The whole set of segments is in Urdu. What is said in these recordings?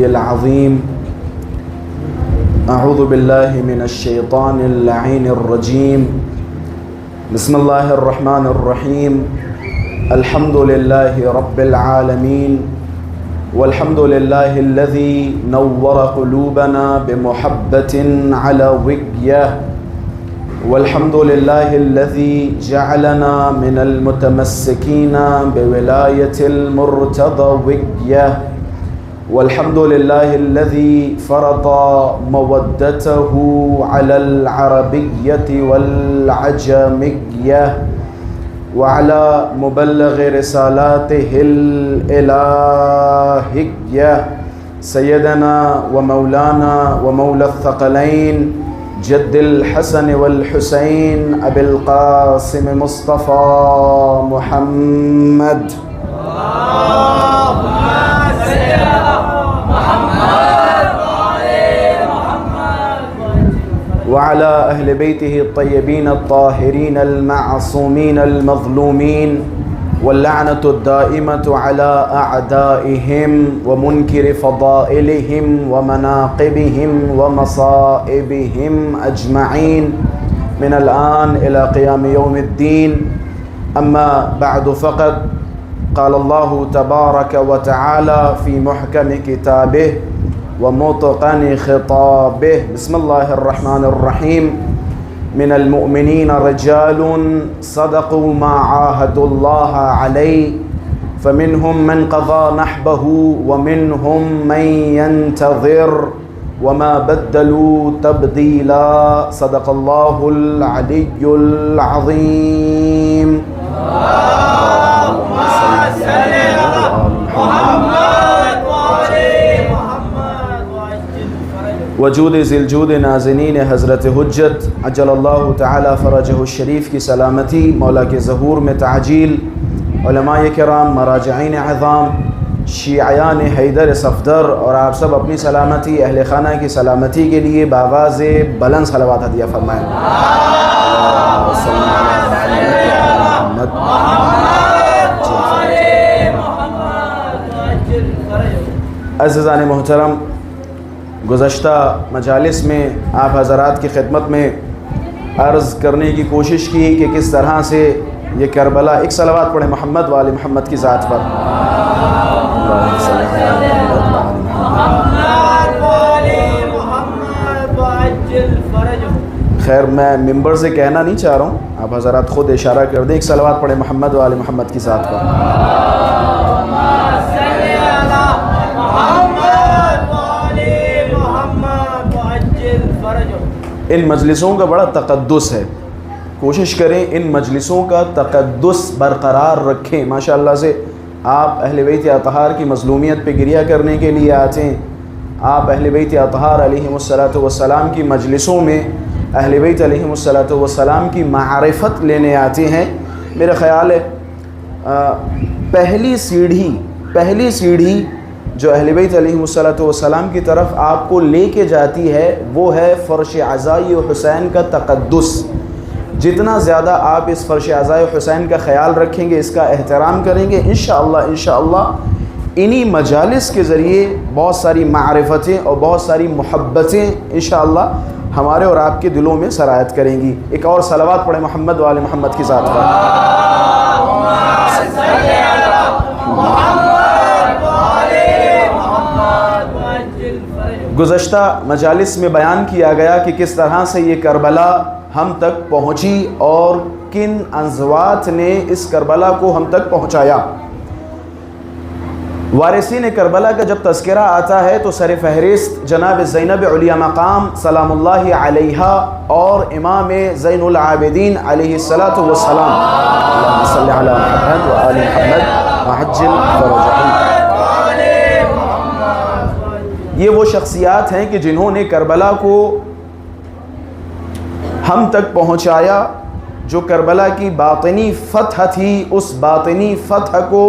العظیم اعوذ باللہ من الشیطان اللعین الرجیم بسم اللہ الرحمن الرحیم الحمد للہ رب العالمین والحمد للہ الذی نور قلوبنا بمحبت علویہ والحمد للہ الذی جعلنا من المتمسکین بولایت المرتضویہ والحمد للہ الذی فرض مودتہ علی العربیۃ والعجمیہ وعلی مبلغ رسالاتہ الالہیہ سیدنا ومولانا ومولا الثقلین جد الحسن والحسین ابی القاسم مصطفیٰ محمد وعلى أهل بيته الطيبين الطاهرين المعصومين المظلومين واللعنة الدائمة على أعدائهم ومنكر فضائلهم ومناقبهم ومصائبهم أجمعين من الآن إلى قيام يوم الدين. أما بعد فقد قال الله تبارك وتعالى في محكم كتابه ومتقن خطابه بسم الله الرحمن الرحيم من المؤمنين رجال صدقوا ما عاهدوا الله عليه فمنهم من قضى نحبه ومنهم من ينتظر وما بدلوا تبديلا صدق الله العلي العظيم. اللهم صل على محمد وجود ذی الجود نازنین حضرت حجت عجل اللہ تعالی فرجہ الشریف کی سلامتی، مولا کے ظہور میں تعجیل، علماء کرام، مراجعین عظام، شیعیان حیدر صفدر اور آپ سب اپنی سلامتی، اہل خانہ کی سلامتی کے لیے باغاز بلند صلوات ہدیہ فرمائیں. عزیزان محترم، گزشتہ مجالس میں آپ حضرات کی خدمت میں عرض کرنے کی کوشش کی کہ کس طرح سے یہ کربلا، ایک صلوات پڑھیں محمد وآل محمد کی ذات پر. خیر میں ممبر سے کہنا نہیں چاہ رہا ہوں، آپ حضرات خود اشارہ کر دیں، ایک صلوات پڑھیں محمد وآل محمد کی ذات پر. ان مجلسوں کا بڑا تقدس ہے، کوشش کریں ان مجلسوں کا تقدس برقرار رکھیں. ماشاءاللہ سے آپ اہل بیت اطہار کی مظلومیت پہ گریہ کرنے کے لیے آتے ہیں، آپ اہل بیت اطہار علیہم السلام کی مجلسوں میں اہل بیت علیہم السلام کی معرفت لینے آتے ہیں. میرا خیال ہے پہلی سیڑھی جو اہل بیت علیہم السلام کی طرف آپ کو لے کے جاتی ہے وہ ہے فرش عزائی حسین کا تقدس. جتنا زیادہ آپ اس فرش عزائی حسین کا خیال رکھیں گے، اس کا احترام کریں گے، انشاءاللہ انہی مجالس کے ذریعے بہت ساری معرفتیں اور بہت ساری محبتیں انشاءاللہ ہمارے اور آپ کے دلوں میں سرایت کریں گی. ایک اور صلوات پڑھیں محمد وآل محمد کی ذات پر. گزشتہ مجالس میں بیان کیا گیا کہ کس طرح سے یہ کربلا ہم تک پہنچی اور کن انزوات نے اس کربلا کو ہم تک پہنچایا. وارثین کربلا کا جب تذکرہ آتا ہے تو سر فہرست جناب زینب علیہ مقام سلام اللہ علیہا اور امام زین العابدین علیہ الصلاۃ والسلام اللہم صلی علی محمد وآل محمد وعجل فرجہم. یہ وہ شخصیات ہیں کہ جنہوں نے کربلا کو ہم تک پہنچایا. جو کربلا کی باطنی فتح تھی، اس باطنی فتح کو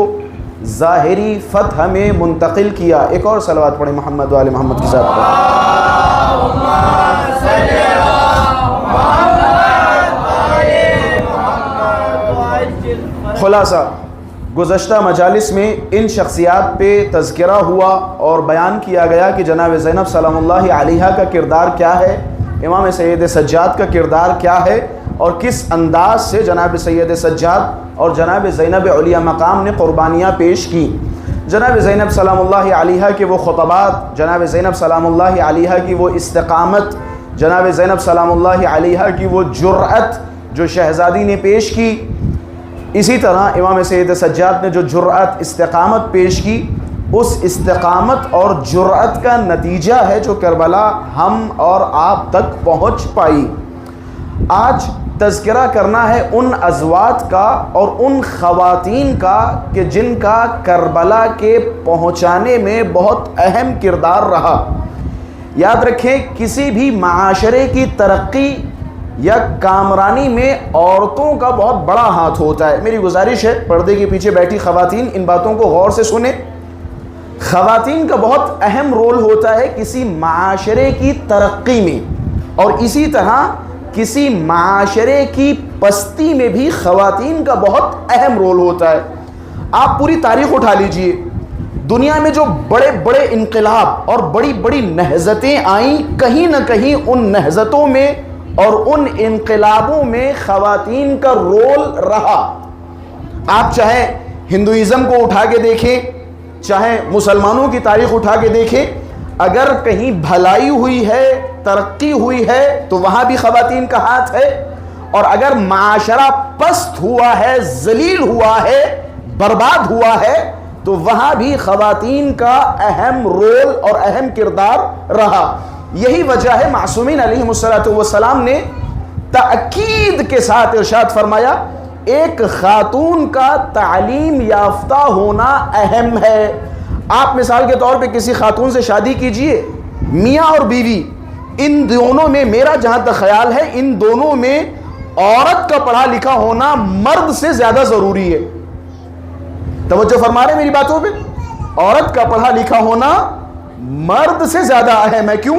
ظاہری فتح میں منتقل کیا. ایک اور صلوات پڑھیں محمد وآل محمد کی ذات پر. خلاصہ گزشتہ مجالس میں ان شخصیات پہ تذکرہ ہوا اور بیان کیا گیا کہ جناب زینب سلام اللہ علیہا کا کردار کیا ہے، امام سید سجاد کا کردار کیا ہے، اور کس انداز سے جناب سید سجاد اور جناب زینب علیہ مقام نے قربانیاں پیش کی۔ جناب زینب سلام اللہ علیہا کے وہ خطبات، جناب زینب سلام اللہ علیہا کی وہ استقامت، جناب زینب سلام اللہ علیہا کی وہ جرأت جو شہزادی نے پیش کی، اسی طرح امام سید سجاد نے جو جرأت استقامت پیش کی، اس استقامت اور جرأت کا نتیجہ ہے جو کربلا ہم اور آپ تک پہنچ پائی۔ آج تذکرہ کرنا ہے ان ازواج کا اور ان خواتین کا کہ جن کا کربلا کے پہنچانے میں بہت اہم کردار رہا۔ یاد رکھیں، کسی بھی معاشرے کی ترقی یا کامرانی میں عورتوں کا بہت بڑا ہاتھ ہوتا ہے۔ میری گزارش ہے پردے کے پیچھے بیٹھی خواتین ان باتوں کو غور سے سنیں۔ خواتین کا بہت اہم رول ہوتا ہے کسی معاشرے کی ترقی میں، اور اسی طرح کسی معاشرے کی پستی میں بھی خواتین کا بہت اہم رول ہوتا ہے۔ آپ پوری تاریخ اٹھا لیجئے، دنیا میں جو بڑے بڑے انقلاب اور بڑی بڑی نہضتیں آئیں، کہیں نہ کہیں ان نہضتوں میں اور ان انقلابوں میں خواتین کا رول رہا۔ آپ چاہے ہندوازم کو اٹھا کے دیکھیں، چاہے مسلمانوں کی تاریخ اٹھا کے دیکھیں، اگر کہیں بھلائی ہوئی ہے، ترقی ہوئی ہے تو وہاں بھی خواتین کا ہاتھ ہے، اور اگر معاشرہ پست ہوا ہے، ذلیل ہوا ہے، برباد ہوا ہے تو وہاں بھی خواتین کا اہم رول اور اہم کردار رہا۔ یہی وجہ ہے معصومین علیہ السلام نے تأکید کے ساتھ ارشاد فرمایا، ایک خاتون کا تعلیم یافتہ ہونا اہم ہے۔ آپ مثال کے طور پہ کسی خاتون سے شادی کیجئے، میاں اور بیوی، ان دونوں میں میرا جہاں تک خیال ہے ان دونوں میں عورت کا پڑھا لکھا ہونا مرد سے زیادہ ضروری ہے۔ توجہ فرما رہے ہیں میری باتوں پہ؟ عورت کا پڑھا لکھا ہونا مرد سے زیادہ اہم ہے۔ کیوں؟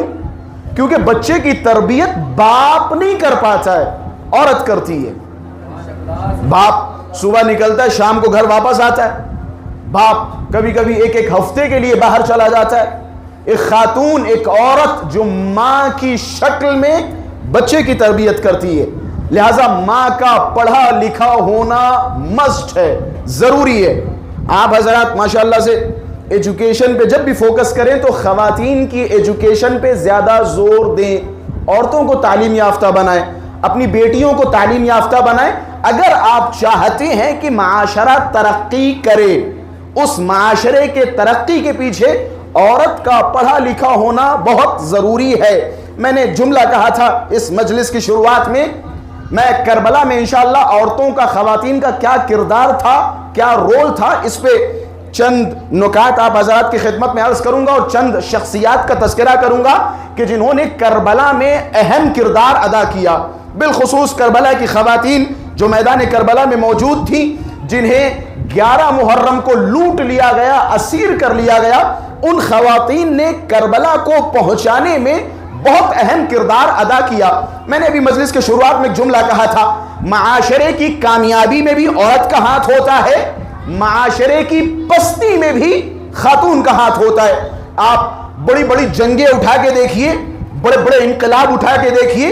کیونکہ بچے کی تربیت باپ نہیں کر پاتا ہے، عورت کرتی ہے۔ باپ صبح نکلتا ہے، شام کو گھر واپس آتا ہے، باپ کبھی کبھی ایک ہفتے کے لیے باہر چلا جاتا ہے۔ ایک خاتون، ایک عورت جو ماں کی شکل میں بچے کی تربیت کرتی ہے، لہذا ماں کا پڑھا لکھا ہونا مسٹ ہے، ضروری ہے۔ آپ حضرات ماشاءاللہ سے ایجوکیشن پہ جب بھی فوکس کریں تو خواتین کی ایجوکیشن پہ زیادہ زور دیں، عورتوں کو تعلیم یافتہ بنائیں، اپنی بیٹیوں کو تعلیم یافتہ بنائیں۔ اگر آپ چاہتے ہیں کہ معاشرہ ترقی کرے، اس معاشرے کے ترقی کے پیچھے عورت کا پڑھا لکھا ہونا بہت ضروری ہے۔ میں نے جملہ کہا تھا اس مجلس کی شروعات میں کربلا میں انشاءاللہ عورتوں کا، خواتین کا کیا کردار تھا، کیا رول تھا، اس پہ چند نکات آپ حضرات کی خدمت میں عرض کروں گا اور چند شخصیات کا تذکرہ کروں گا کہ جنہوں نے کربلا میں اہم کردار ادا کیا۔ بالخصوص کربلا کی خواتین جو میدان کربلا میں موجود تھیں، جنہیں 11 محرم کو لوٹ لیا گیا، اسیر کر لیا گیا، ان خواتین نے کربلا کو پہنچانے میں بہت اہم کردار ادا کیا۔ میں نے ابھی مجلس کے شروعات میں ایک جملہ کہا تھا، معاشرے کی کامیابی میں بھی عورت کا ہاتھ ہوتا ہے، معاشرے کی پستی میں بھی خاتون کا ہاتھ ہوتا ہے۔ آپ بڑی بڑی جنگیں اٹھا کے دیکھیے، بڑے بڑے انقلاب اٹھا کے دیکھیے،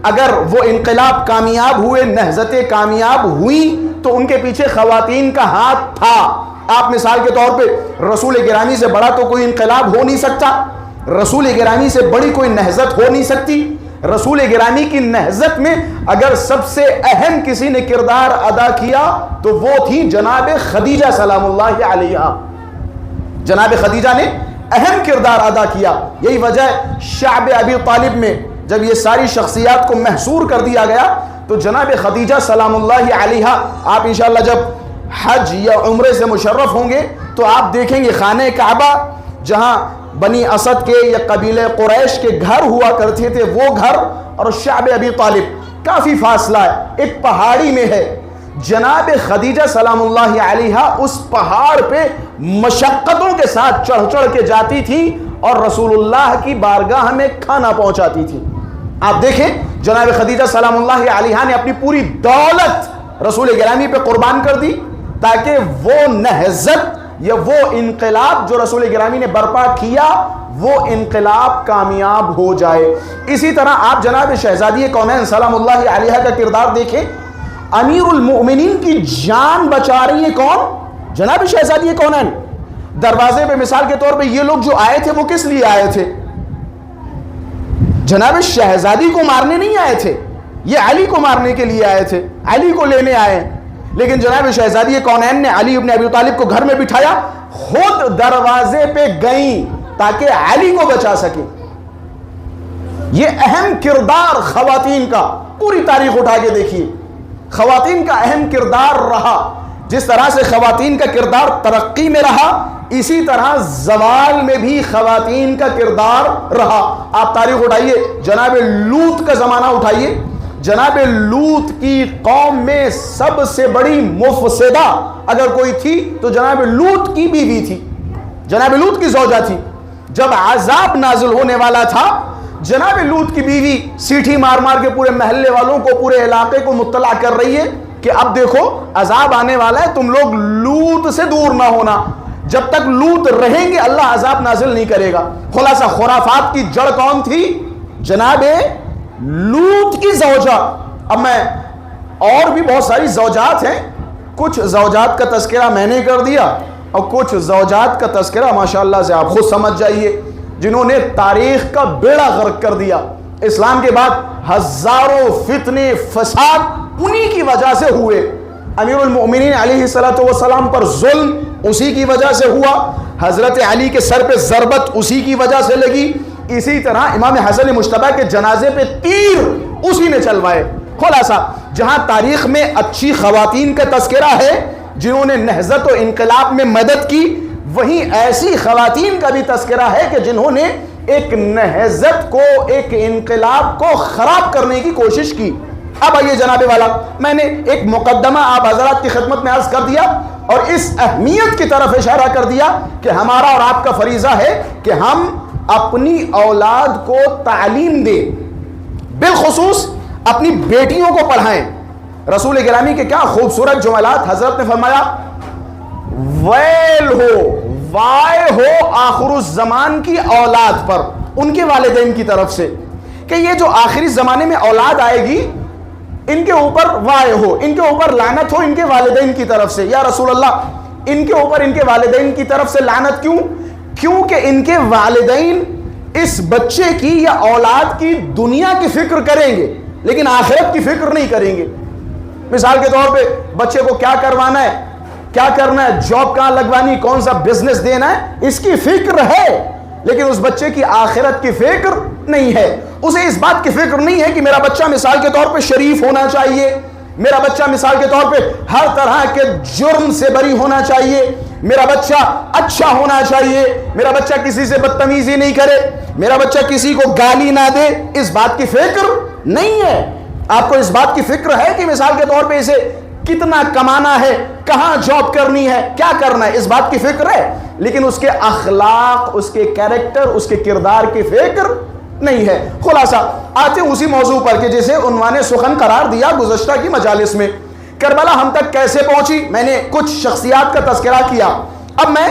اگر وہ انقلاب کامیاب ہوئے، نہضتیں کامیاب ہوئیں تو ان کے پیچھے خواتین کا ہاتھ تھا۔ آپ مثال کے طور پہ رسول گرامی سے بڑا تو کوئی انقلاب ہو نہیں سکتا، رسول گرامی سے بڑی کوئی نہضت ہو نہیں سکتی۔ رسول گرامی کی نہضت میں اگر سب سے اہم کسی نے کردار ادا کیا تو وہ تھی جناب خدیجہ سلام اللہ علیہا۔ جناب خدیجہ نے اہم کردار ادا کیا۔ یہی وجہ ہے شعب ابی طالب میں جب یہ ساری شخصیات کو محصور کر دیا گیا تو جناب خدیجہ سلام اللہ علیہا، آپ انشاءاللہ جب حج یا عمرے سے مشرف ہوں گے تو آپ دیکھیں گے خانہ کعبہ جہاں بنی اسد کے یا قبیلہ قریش کے گھر ہوا کرتے تھے، وہ گھر اور شعب ابی طالب کافی فاصلہ ہے، ایک پہاڑی میں ہے۔ جناب خدیجہ سلام اللہ علیہا اس پہاڑ پہ مشقتوں کے ساتھ چڑھ چڑھ کے جاتی تھی اور رسول اللہ کی بارگاہ میں کھانا پہنچاتی تھی۔ آپ دیکھیں جناب خدیجہ سلام اللہ علیہا نے اپنی پوری دولت رسول گرامی پہ قربان کر دی، تاکہ وہ نہضت یا وہ انقلاب جو رسول گرامی نے برپا کیا وہ انقلاب کامیاب ہو جائے۔ اسی طرح آپ جناب شہزادی کونین سلام اللہ علیہ کا کردار دیکھیں، امیر المؤمنین کی جان بچا رہی ہے کون؟ جناب شہزادی کونین۔ دروازے پہ مثال کے طور پہ یہ لوگ جو آئے تھے وہ کس لیے آئے تھے؟ جناب شہزادی کو مارنے نہیں آئے تھے، یہ علی کو مارنے کے لیے آئے تھے، علی کو لینے آئے۔ لیکن جناب شہزادی کونین نے علی ابن ابی طالب کو گھر میں بٹھایا، خود دروازے پہ گئیں تاکہ علی کو بچا سکیں۔ یہ اہم کردار خواتین کا، پوری تاریخ اٹھا کے دیکھیے، خواتین کا اہم کردار رہا۔ جس طرح سے خواتین کا کردار ترقی میں رہا، اسی طرح زوال میں بھی خواتین کا کردار رہا۔ آپ تاریخ اٹھائیے، جناب لوط کا زمانہ اٹھائیے، جناب لوط کی قوم میں سب سے بڑی مفسدہ اگر کوئی تھی تو جناب لوط کی بیوی تھی، جناب لوط کی زوجہ تھی۔ جب عذاب نازل ہونے والا تھا، جناب لوط کی بیوی سیٹھی مار مار کے پورے محلے والوں کو، پورے علاقے کو مطلع کر رہی ہے کہ اب دیکھو عذاب آنے والا ہے، تم لوگ لوط سے دور نہ ہونا، جب تک لوط رہیں گے اللہ عذاب نازل نہیں کرے گا۔ خلاصہ خرافات کی جڑ کون تھی؟ جناب لوط کی زوجہ۔ اب میں اور بھی بہت ساری زوجات ہیں، کچھ زوجات کا تذکرہ میں نے کر دیا اور کچھ زوجات کا تذکرہ ماشاءاللہ سے آپ خود سمجھ جائیے، جنہوں نے تاریخ کا بیڑا غرق کر دیا۔ اسلام کے بعد ہزاروں فتنے فساد انہی کی وجہ سے ہوئے۔ امیر المؤمنین علیہ السلام پر ظلم اسی کی وجہ سے ہوا، حضرت علی کے سر پہ ضربت اسی کی وجہ سے لگی، اسی طرح امام حسن مجتبی کے جنازے پہ تیر اسی نے چلوائے۔ خلاصہ جہاں تاریخ میں اچھی خواتین کا تذکرہ ہے جنہوں نے نہضت و انقلاب میں مدد کی، وہیں ایسی خواتین کا بھی تذکرہ ہے کہ جنہوں نے ایک نہضت کو، ایک انقلاب کو خراب کرنے کی کوشش کی۔ اب آئیے جناب والا، میں نے ایک مقدمہ آپ حضرات کی خدمت میں عرض کر دیا اور اس اہمیت کی طرف اشارہ کر دیا کہ ہمارا اور آپ کا فریضہ ہے کہ ہم اپنی اولاد کو تعلیم دیں، بالخصوص اپنی بیٹیوں کو پڑھائیں۔ رسول گرامی کے کیا خوبصورت جملات، حضرت نے فرمایا ویل ہو، وائے ہو آخر الزمان کی اولاد پر، ان کے والدین کی طرف سے، کہ یہ جو آخری زمانے میں اولاد آئے گی ان کے اوپر وائے ہو، ان کے اوپر لعنت ہو ان کے والدین کی طرف سے۔ یا رسول اللہ، ان کے اوپر ان کے والدین کی طرف سے لعنت کیوں؟ کیونکہ ان کے والدین اس بچے کی یا اولاد کی دنیا کی فکر کریں گے لیکن آخرت کی فکر نہیں کریں گے۔ مثال کے طور پہ بچے کو کیا کروانا ہے، کیا کرنا ہے، جاب کہاں لگوانی، کون سا بزنس دینا ہے، اس کی فکر ہے لیکن اس بچے کی آخرت کی فکر نہیں ہے۔ اسے اس بات کی فکر نہیں ہے کہ میرا بچہ مثال کے طور پہ شریف ہونا چاہیے، میرا بچہ مثال کے طور پہ ہر طرح کے جرم سے بری ہونا چاہیے، میرا بچہ اچھا ہونا چاہیے، میرا بچہ کسی سے بدتمیزی نہیں کرے، میرا بچہ کسی کو گالی نہ دے۔ اس بات کی فکر نہیں ہے۔ آپ کو اس بات کی فکر ہے کہ مثال کے طور پہ اسے کتنا کمانا ہے، کہاں جاب کرنی ہے، کیا کرنا ہے، اس بات کی فکر ہے، لیکن اس کے اخلاق، اس کے کیریکٹر، اس کے کردار کی فکر نہیں ہے۔ خلاصہ آتے اسی موضوع پر کہ جسے عنوان سخن قرار دیا گزشتہ کی مجالس میں، کربلا ہم تک کیسے پہنچی۔ میں نے کچھ شخصیات کا تذکرہ کیا، اب میں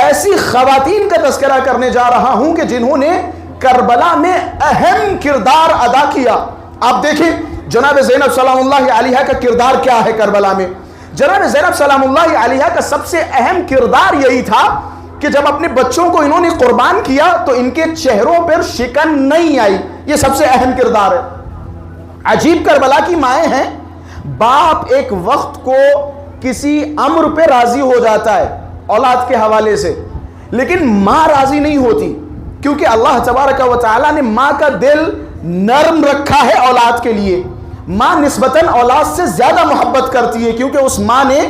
ایسی خواتین کا تذکرہ کرنے جا رہا ہوں کہ جنہوں نے کربلا میں اہم کردار ادا کیا۔ آپ دیکھیں جناب زینب سلام اللہ علیہ کا کردار کیا ہے کربلا میں۔ جناب زینب سلام اللہ علیہ کا سب سے اہم کردار یہی تھا کہ جب اپنے بچوں کو انہوں نے قربان کیا تو ان کے چہروں پر شکن نہیں آئی، یہ سب سے اہم کردار ہے۔ عجیب کربلا کی مائیں ہیں، باپ ایک وقت کو کسی امر پہ راضی ہو جاتا ہے اولاد کے حوالے سے، لیکن ماں راضی نہیں ہوتی، کیونکہ اللہ تبارک و تعالیٰ نے ماں کا دل نرم رکھا ہے اولاد کے لیے۔ ماں نسبتاً اولاد سے زیادہ محبت کرتی ہے کیونکہ اس ماں نے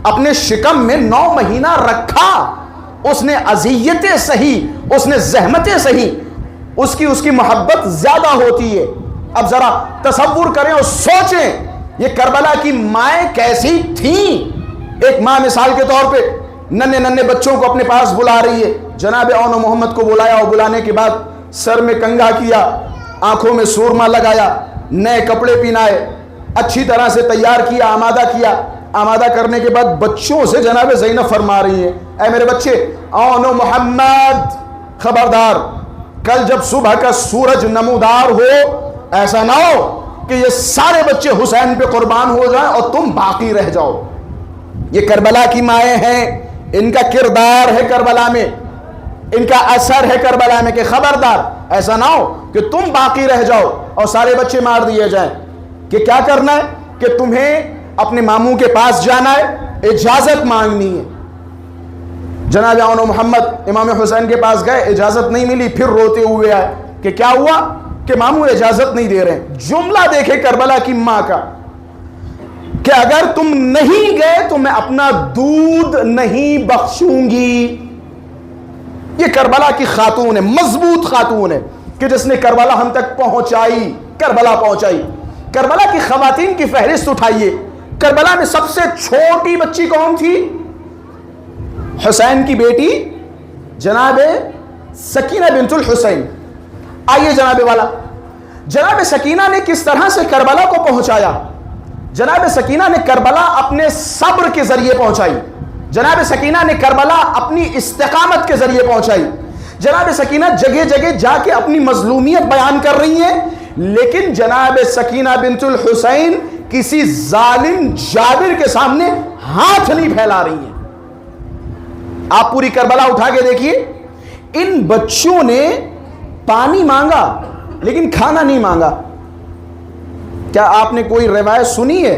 اپنے شکم میں 9 مہینہ رکھا، اس نے اذیتیں سہی، اس نے زحمتیں سہی، اس کی محبت زیادہ ہوتی ہے۔ اب ذرا تصور کریں اور سوچیں یہ کربلا کی مائیں کیسی تھیں۔ ایک ماں مثال کے طور پہ ننھے بچوں کو اپنے پاس بلا رہی ہے، جناب اون و محمد کو بلایا اور بلانے کے بعد سر میں کنگھا کیا، آنکھوں میں سورما لگایا، نئے کپڑے پہنائے، اچھی طرح سے تیار کیا، آمادہ کیا، آمادہ کرنے کے بعد بچوں سے جناب زینب فرما رہی ہیں اے میرے بچے اونو محمد خبردار کل جب صبح کا سورج نمودار ہو ایسا نہ ہو کہ یہ سارے بچے حسین پہ قربان ہو جائیں اور تم باقی رہ جاؤ. یہ کربلا کی مائیں ہیں, ان کا کردار ہے کربلا میں, ان کا اثر ہے کربلا میں کہ خبردار ایسا نہ ہو کہ تم باقی رہ جاؤ اور سارے بچے مار دیے جائیں. کہ کیا کرنا ہے کہ تمہیں اپنے ماموں کے پاس جانا ہے, اجازت مانگنی ہے. جناب اون محمد امام حسین کے پاس گئے, اجازت نہیں ملی, پھر روتے ہوئے آئے کہ کیا ہوا کہ ماموں اجازت نہیں دے رہے. جملہ دیکھے کربلا کی ماں کا کہ اگر تم نہیں گئے تو میں اپنا دودھ نہیں بخشوں گی. یہ کربلا کی خاتون ہے, مضبوط خاتون ہے کہ جس نے کربلا ہم تک پہنچائی, کربلا پہنچائی. کربلا کی خواتین کی فہرست اٹھائیے. کربلا میں سب سے چھوٹی بچی کون تھی؟ حسین کی بیٹی جناب سکینہ بنت الحسین. آئیے جناب والا, جناب سکینہ نے کس طرح سے کربلا کو پہنچایا. جناب سکینہ نے کربلا اپنے صبر کے ذریعے پہنچائی. جناب سکینہ نے کربلا اپنی استقامت کے ذریعے پہنچائی. جناب سکینہ جگہ جگہ جا کے اپنی مظلومیت بیان کر رہی ہیں, لیکن جناب سکینہ بنت الحسین کسی ظالم جابر کے سامنے ہاتھ نہیں پھیلا رہی ہیں. آپ پوری کربلا اٹھا کے دیکھیے, ان بچوں نے پانی مانگا لیکن کھانا نہیں مانگا. کیا آپ نے کوئی روایت سنی ہے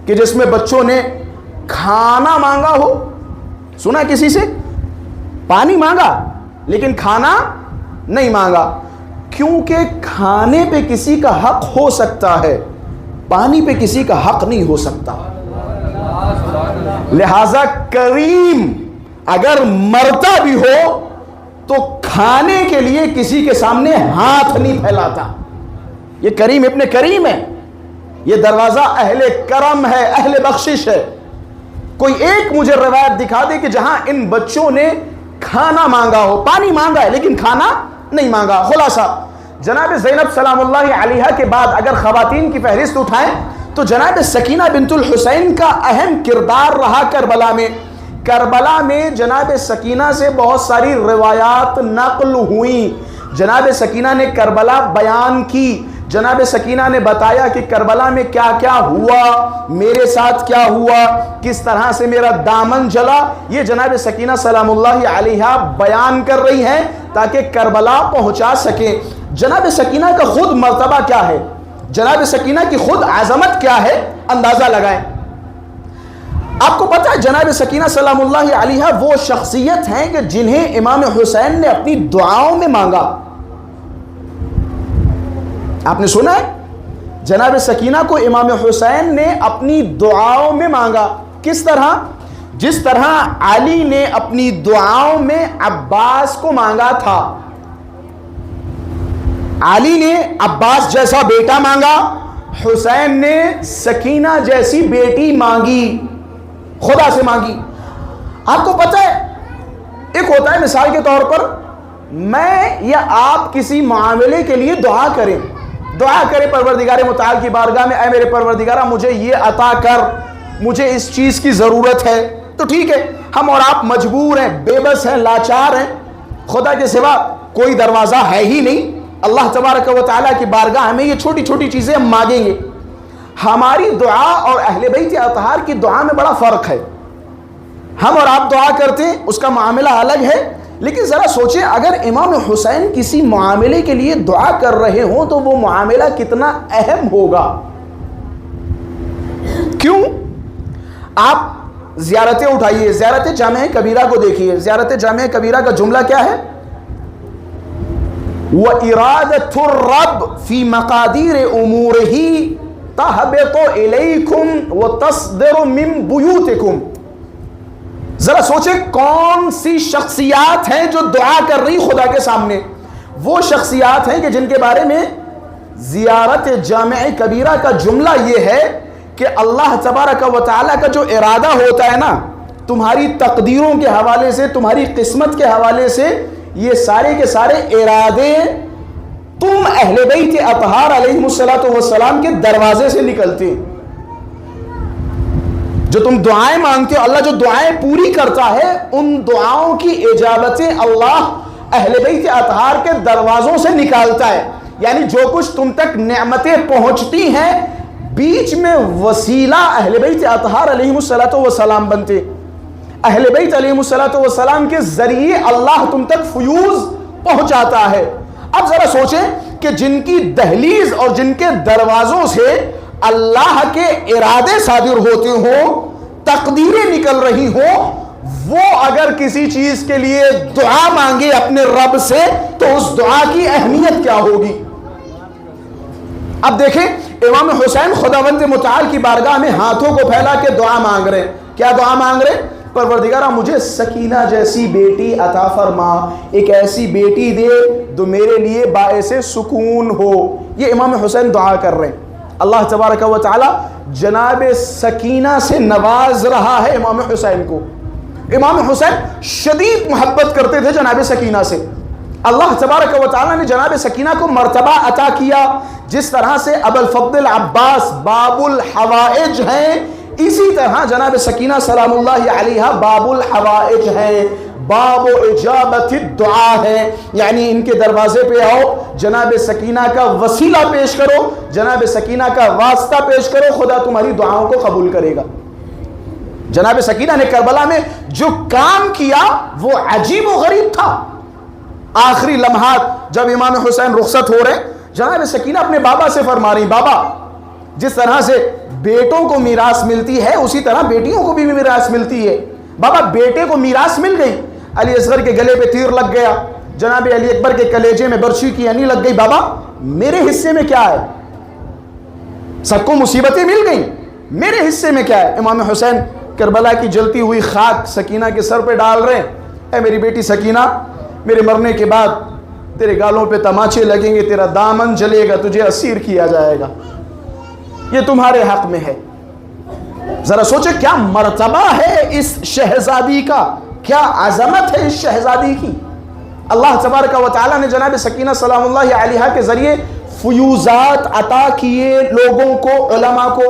کہ جس میں بچوں نے کھانا مانگا ہو؟ سنا کسی سے؟ پانی مانگا لیکن کھانا نہیں مانگا. کیونکہ کھانے پہ کسی کا حق ہو سکتا ہے, پانی پہ کسی کا حق نہیں ہو سکتا. لہذا کریم اگر مرتا بھی ہو تو کھانے کے لیے کسی کے سامنے ہاتھ نہیں پھیلاتا. یہ کریم ابن کریم ہے, یہ دروازہ اہل کرم ہے, اہل بخشش ہے. کوئی ایک مجھے روایت دکھا دے کہ جہاں ان بچوں نے کھانا مانگا ہو, پانی مانگا ہے لیکن کھانا نہیں مانگا. خلاصہ جناب زینب سلام اللہ علیہا کے بعد اگر خواتین کی فہرست اٹھائیں تو جناب سکینہ بنت الحسین کا اہم کردار رہا کربلا میں. کربلا میں جناب سکینہ سے بہت ساری روایات نقل ہوئیں. جناب سکینہ نے کربلا بیان کی, جناب سکینہ نے بتایا کہ کربلا میں کیا کیا ہوا, میرے ساتھ کیا ہوا, کس طرح سے میرا دامن جلا. یہ جناب سکینہ سلام اللہ علیہا بیان کر رہی ہیں تاکہ کربلا پہنچا سکیں. جناب سکینہ کا خود مرتبہ کیا ہے, جناب سکینہ کی خود عظمت کیا ہے, اندازہ لگائیں. آپ کو پتا ہے جناب سکینہ سلام اللہ علیہا وہ شخصیت ہیں کہ جنہیں امام حسین نے اپنی دعاؤں میں مانگا. آپ نے سنا ہے جناب سکینہ کو امام حسین نے اپنی دعاؤں میں مانگا. کس طرح؟ جس طرح علی نے اپنی دعاؤں میں عباس کو مانگا تھا. علی نے عباس جیسا بیٹا مانگا, حسین نے سکینہ جیسی بیٹی مانگی, خدا سے مانگی. آپ کو پتہ ہے ایک ہوتا ہے مثال کے طور پر میں یا آپ کسی معاملے کے لیے دعا کریں پروردگار متعال کی بارگاہ میں, اے میرے پروردگارہ مجھے یہ عطا کر, مجھے اس چیز کی ضرورت ہے. تو ٹھیک ہے, ہم اور آپ مجبور ہیں, بے بس ہیں, لاچار ہیں, خدا کے سوا کوئی دروازہ ہے ہی نہیں. اللہ تبارک و تعالیٰ کی بارگاہ ہمیں یہ چھوٹی چھوٹی چیزیں ہم مانگیں گے. ہماری دعا اور اہل بیت اطہار کی دعا میں بڑا فرق ہے. ہم اور آپ دعا کرتے ہیں اس کا معاملہ الگ ہے, لیکن ذرا سوچیں اگر امام حسین کسی معاملے کے لیے دعا کر رہے ہوں تو وہ معاملہ کتنا اہم ہوگا. کیوں؟ آپ زیارتیں اٹھائیے, زیارت جامع کبیرہ کو دیکھیے. زیارت جامع کبیرہ کا جملہ کیا ہے؟ وَإِرَادَةُ الرَّبِّ فِي مَقَادِيرِ أُمُورِهِ تَهْبِطُ إِلَيْكُمْ وَتَصْدِرُ مِن بُيُوتِكُمْ. ذرا سوچیں کون سی شخصیات ہیں جو دعا کر رہی خدا کے سامنے. وہ شخصیات ہیں کہ جن کے بارے میں زیارت جامع کبیرہ کا جملہ یہ ہے کہ اللہ تبارک و تعالیٰ کا جو ارادہ ہوتا ہے نا, تمہاری تقدیروں کے حوالے سے, تمہاری قسمت کے حوالے سے, یہ سارے کے سارے ارادے تم اہل بیت اطہار علیہ الصلوۃ والسلام کے دروازے سے نکلتے ہیں. جو تم دعائیں مانگتے ہو اللہ جو دعائیں پوری کرتا ہے ان دعاؤں کی اجابتیں اللہ اہل بیت اطہار کے دروازوں سے نکالتا ہے. یعنی جو کچھ تم تک نعمتیں پہنچتی ہیں بیچ میں وسیلہ اہل بیت اطہار علیہم السلام بنتے. اہل بیت علیہم السلام کے ذریعے اللہ تم تک فیوز پہنچاتا ہے. اب ذرا سوچیں کہ جن کی دہلیز اور جن کے دروازوں سے اللہ کے ارادے صادر ہوتے ہوں، تقدیریں نکل رہی ہوں، وہ اگر کسی چیز کے لیے دعا مانگے اپنے رب سے تو اس دعا کی اہمیت کیا ہوگی. اب دیکھیں امام حسین خداوند متعال کی بارگاہ میں ہاتھوں کو پھیلا کے دعا مانگ رہے ہیں. کیا دعا مانگ رہے ہیں؟ پروردگارہ مجھے سکینہ جیسی بیٹی عطا فرما، ایک ایسی بیٹی دے جو میرے لیے باعث سکون ہو. یہ امام حسین دعا کر رہے ہیں. اللہ تبارک و تعالی جناب سکینہ سے نواز رہا ہے امام حسین کو. امام حسین شدید محبت کرتے تھے جناب سکینہ سے. اللہ تبارک و تعالی نے جناب سکینہ کو مرتبہ عطا کیا. جس طرح سے ابو الفضل عباس باب الحوائج ہیں، اسی طرح جناب سکینہ سلام اللہ علیہا باب الحوائج ہیں، باب اجابت الدعا ہے. یعنی ان کے دروازے پہ آؤ، جناب سکینہ کا وسیلہ پیش کرو، جناب سکینہ کا واسطہ پیش کرو، خدا تمہاری دعاؤں کو قبول کرے گا. جناب سکینہ نے کربلا میں جو کام کیا وہ عجیب و غریب تھا. آخری لمحات جب امام حسین رخصت ہو رہے، جناب سکینہ اپنے بابا سے فرما رہی، بابا جس طرح سے بیٹوں کو میراث ملتی ہے اسی طرح بیٹیوں کو بھی میراث ملتی ہے. بابا بیٹے کو میراث مل گئی، علی اصغر کے گلے پہ تیر لگ گیا، جناب علی اکبر کے کلیجے میں برچی کی انی لگ گئی، بابا میرے حصے میں کیا ہے؟ سب کو مصیبتیں مل گئیں، میرے حصے میں کیا ہے؟ امام حسین کربلا کی جلتی ہوئی خاک سکینہ کے سر پہ ڈال رہے ہیں. اے میری بیٹی سکینہ، میرے مرنے کے بعد تیرے گالوں پہ تماچے لگیں گے، تیرا دامن جلے گا، تجھے اسیر کیا جائے گا، یہ تمہارے حق میں ہے. ذرا سوچے کیا مرتبہ ہے اس شہزادی کا، کیا عظمت ہے اس شہزادی کی. اللہ تبارک و تعالی نے جناب سکینہ سلام اللہ علیہا کے ذریعے فیوزات عطا کیے لوگوں کو، علماء کو.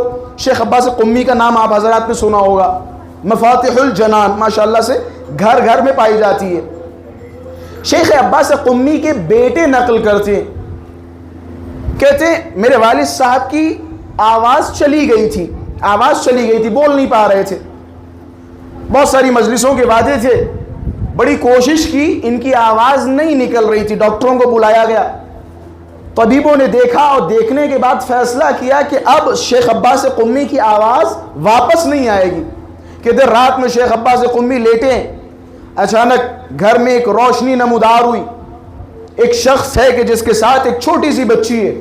شیخ عباس قمی کا نام آپ حضرات نے سنا ہوگا، مفاتح الجنان ماشاءاللہ سے گھر گھر میں پائی جاتی ہے. شیخ عباس قمی کے بیٹے نقل کرتے ہیں، کہتے ہیں میرے والد صاحب کی آواز چلی گئی تھی، بول نہیں پا رہے تھے. بہت ساری مجلسوں کے وعدے تھے، بڑی کوشش کی، ان کی آواز نہیں نکل رہی تھی. ڈاکٹروں کو بلایا گیا، طبیبوں نے دیکھا اور دیکھنے کے بعد فیصلہ کیا کہ اب شیخ عباس قمی کی آواز واپس نہیں آئے گی. کہ دیر رات میں شیخ عباس قمی لیٹے ہیں، اچانک گھر میں ایک روشنی نمودار ہوئی. ایک شخص ہے کہ جس کے ساتھ ایک چھوٹی سی بچی ہے.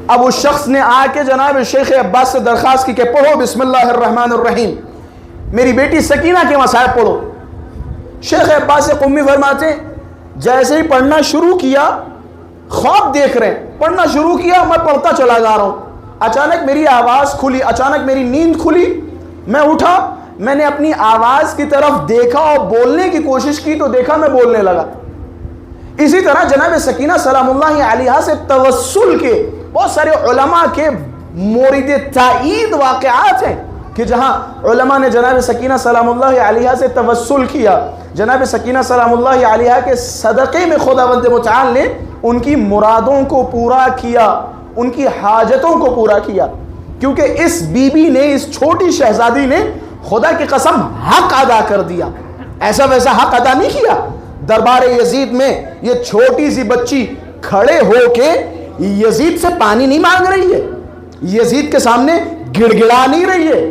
اب اس شخص نے آ کے جناب شیخ عباس سے درخواست کی کہ پڑھو بسم اللہ الرحمن الرحیم، میری بیٹی سکینہ کے مصائب پڑھو. شیخ عباس قمی فرماتے ہیں جیسے ہی پڑھنا شروع کیا، خواب دیکھ رہے ہیں، پڑھنا شروع کیا، میں پڑھتا چلا جا رہا ہوں، اچانک میری آواز کھلی، اچانک میری نیند کھلی، میں اٹھا، میں نے اپنی آواز کی طرف دیکھا اور بولنے کی کوشش کی تو دیکھا میں بولنے لگا. اسی طرح جناب سکینہ سلام اللہ علیہا سے توسل کے بہت سارے علماء کے مورد تائید واقعات ہیں کہ جہاں علماء نے جناب سکینہ سلام اللہ علیہا سے توسل کیا. جناب سکینہ سلام اللہ علیہا کے صدقے میں خداوند متعال نے ان کی مرادوں کو پورا کیا، ان کی حاجتوں کو پورا کیا. کیونکہ اس بی بی نے، اس چھوٹی شہزادی نے خدا کی قسم حق ادا کر دیا، ایسا ویسا حق ادا نہیں کیا. دربار یزید میں یہ چھوٹی سی بچی کھڑے ہو کے یزید سے پانی نہیں مانگ رہی ہے، یزید کے سامنے گڑ گڑا نہیں رہی ہے،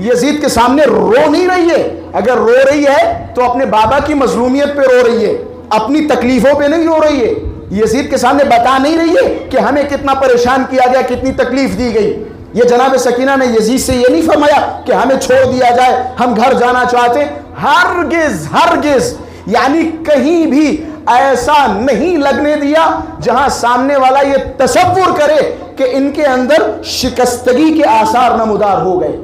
یزید کے سامنے رو نہیں رہی ہے. اگر رو رہی ہے تو اپنے بابا کی مظلومیت پہ رو رہی ہے، اپنی تکلیفوں پہ نہیں رو رہی ہے. یزید کے سامنے بتا نہیں رہی ہے کہ ہمیں کتنا پریشان کیا گیا، کتنی تکلیف دی گئی. یہ جناب سکینہ نے یزید سے یہ نہیں فرمایا کہ ہمیں چھوڑ دیا جائے، ہم گھر جانا چاہتے ہیں. ہرگز یعنی کہیں بھی ایسا نہیں لگنے دیا جہاں سامنے والا یہ تصور کرے کہ ان کے اندر شکستگی کے آثار نمودار ہو گئے.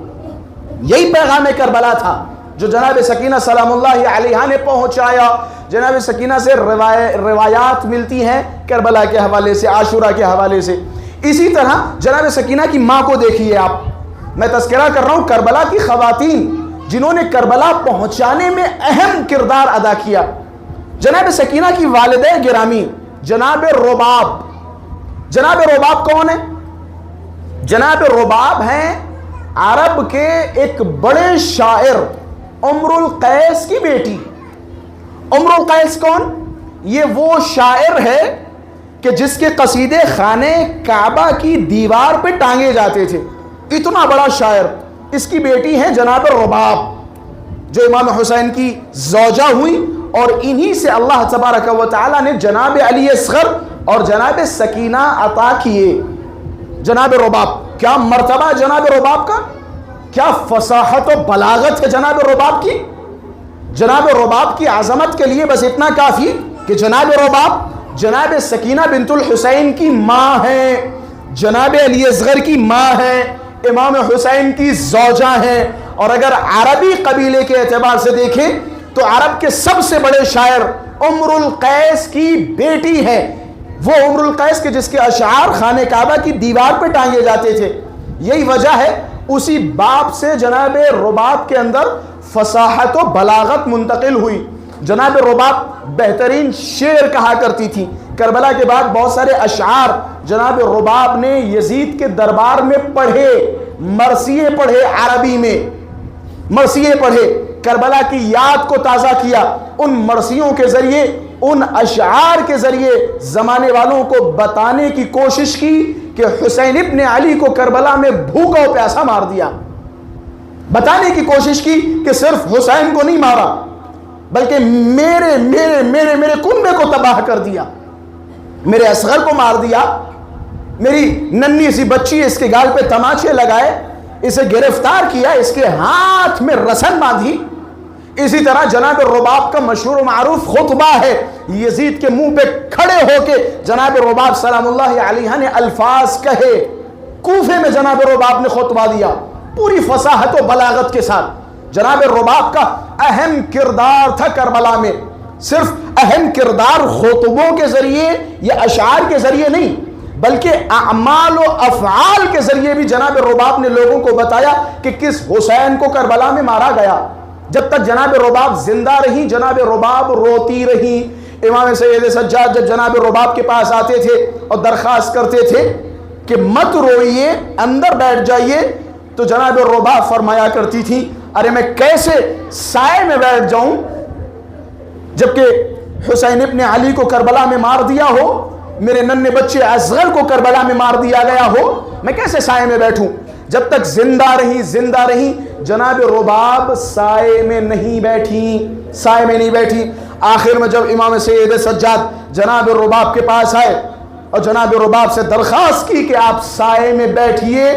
یہی پیغام کربلا تھا جو جناب سکینہ سلام اللہ علیہا نے پہنچایا. جناب سکینہ سے روایات ملتی ہیں کربلا کے حوالے سے، عاشورہ کے حوالے سے. اسی طرح جناب سکینہ کی ماں کو دیکھیے آپ، میں تذکرہ کر رہا ہوں کربلا کی خواتین جنہوں نے کربلا پہنچانے میں اہم کردار ادا کیا. جناب سکینہ کی والدہ گرامی جناب رباب. جناب رباب کون ہے؟ جناب رباب ہیں عرب کے ایک بڑے شاعر عمر القیس کی بیٹی. عمر القیس کون؟ یہ وہ شاعر ہے کہ جس کے قصیدے خانے کعبہ کی دیوار پہ ٹانگے جاتے تھے. اتنا بڑا شاعر. اس کی بیٹی ہے جناب رباب جو امام حسین کی زوجہ ہوئی, اور انہی سے اللہ تبارک و تعالی نے جناب علی اصغر اور جناب سکینہ عطا کیے. جناب رباب, کیا مرتبہ جناب رباب کا, کیا فصاحت و بلاغت ہے جناب رباب کی. جناب رباب کی عظمت کے لیے بس اتنا کافی کہ جناب رباب جناب سکینہ بنت الحسین کی ماں ہیں, جناب علی اصغر کی ماں ہیں, امام حسین کی زوجہ ہیں. اور اگر عربی قبیلے کے اعتبار سے دیکھیں تو عرب کے سب سے بڑے شاعر عمر القیس کی بیٹی ہے. وہ عمر القیس کے جس کے اشعار خانہ کعبہ کی دیوار پہ ٹانگے جاتے تھے. یہی وجہ ہے اسی باپ سے جناب رباب کے اندر فصاحت و بلاغت منتقل ہوئی. جناب رباب بہترین شعر کہا کرتی تھی. کربلا کے بعد بہت سارے اشعار جناب رباب نے یزید کے دربار میں پڑھے, مرثیے پڑھے, عربی میں مرثیے پڑھے, کربلا کی یاد کو تازہ کیا. ان مرثیوں کے ذریعے, ان اشعار کے ذریعے زمانے والوں کو بتانے کی کوشش کی کہ حسین ابن علی کو کربلا میں بھوکا و پیاسا مار دیا. بتانے کی کوشش کی کہ صرف حسین کو نہیں مارا بلکہ میرے میرے میرے میرے کنبے کو تباہ کر دیا, میرے اصغر کو مار دیا, میری ننھی سی بچی اس کے گال پہ تماچے لگائے, اسے گرفتار کیا, اس کے ہاتھ میں رسن باندھی. اسی طرح جناب رباب کا مشہور و معروف خطبہ ہے. یزید کے منہ پہ کھڑے ہو کے جناب رباب سلام اللہ علیہ نے الفاظ کہے. کوفے میں جناب رباب نے خطبہ دیا پوری فصاحت و بلاغت کے ساتھ. جناب رباب کا اہم کردار تھا کربلا میں. صرف اہم کردار خطبوں کے ذریعے یا اشعار کے ذریعے نہیں بلکہ اعمال و افعال کے ذریعے بھی جناب رباب نے لوگوں کو بتایا کہ کس حسین کو کربلا میں مارا گیا. جب تک جناب رباب زندہ رہی جناب رباب روتی رہی. امام سید سجاد جب جناب رباب کے پاس آتے تھے اور درخواست کرتے تھے کہ مت روئیے, اندر بیٹھ جائیے, تو جناب رباب فرمایا کرتی تھی ارے میں کیسے سائے میں بیٹھ جاؤں جبکہ حسین ابن علی کو کربلا میں مار دیا ہو, میرے ننھے بچے اصغر کو کربلا میں مار دیا گیا ہو, میں کیسے سائے میں بیٹھوں. جب تک زندہ رہی جناب رباب سائے میں نہیں بیٹھی. آخر میں جب امام سید سجاد جناب رباب کے پاس آئے اور جناب رباب سے درخواست کی کہ آپ سائے میں بیٹھیے,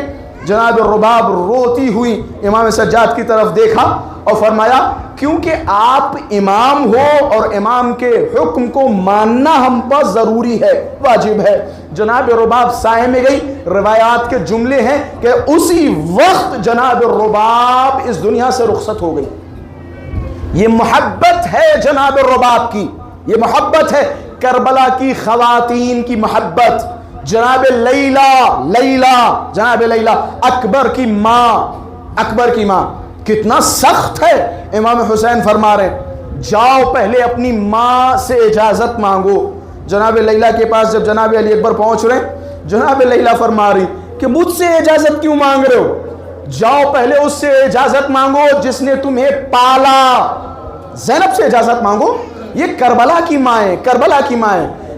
جناب رباب روتی ہوئی امام سجاد کی طرف دیکھا اور فرمایا کیونکہ آپ امام ہو اور امام کے حکم کو ماننا ہم پر ضروری ہے, واجب ہے. جناب رباب سائے میں گئی. روایات کے جملے ہیں کہ اسی وقت جناب رباب اس دنیا سے رخصت ہو گئی. یہ محبت ہے جناب رباب کی, یہ محبت ہے کربلا کی خواتین کی محبت. جناب جناب لیلا اکبر کی ماں کتنا سخت ہے. امام حسین فرما رہے جاؤ پہلے اپنی ماں سے اجازت مانگو. جناب لیلا کے پاس جب جناب علی اکبر پہنچ رہے جناب لیلا فرما رہی کہ مجھ سے اجازت کیوں مانگ رہے ہو, جاؤ پہلے اس سے اجازت مانگو جس نے تمہیں پالا. زینب سے اجازت مانگو, یہ کربلا کی ماں ہے.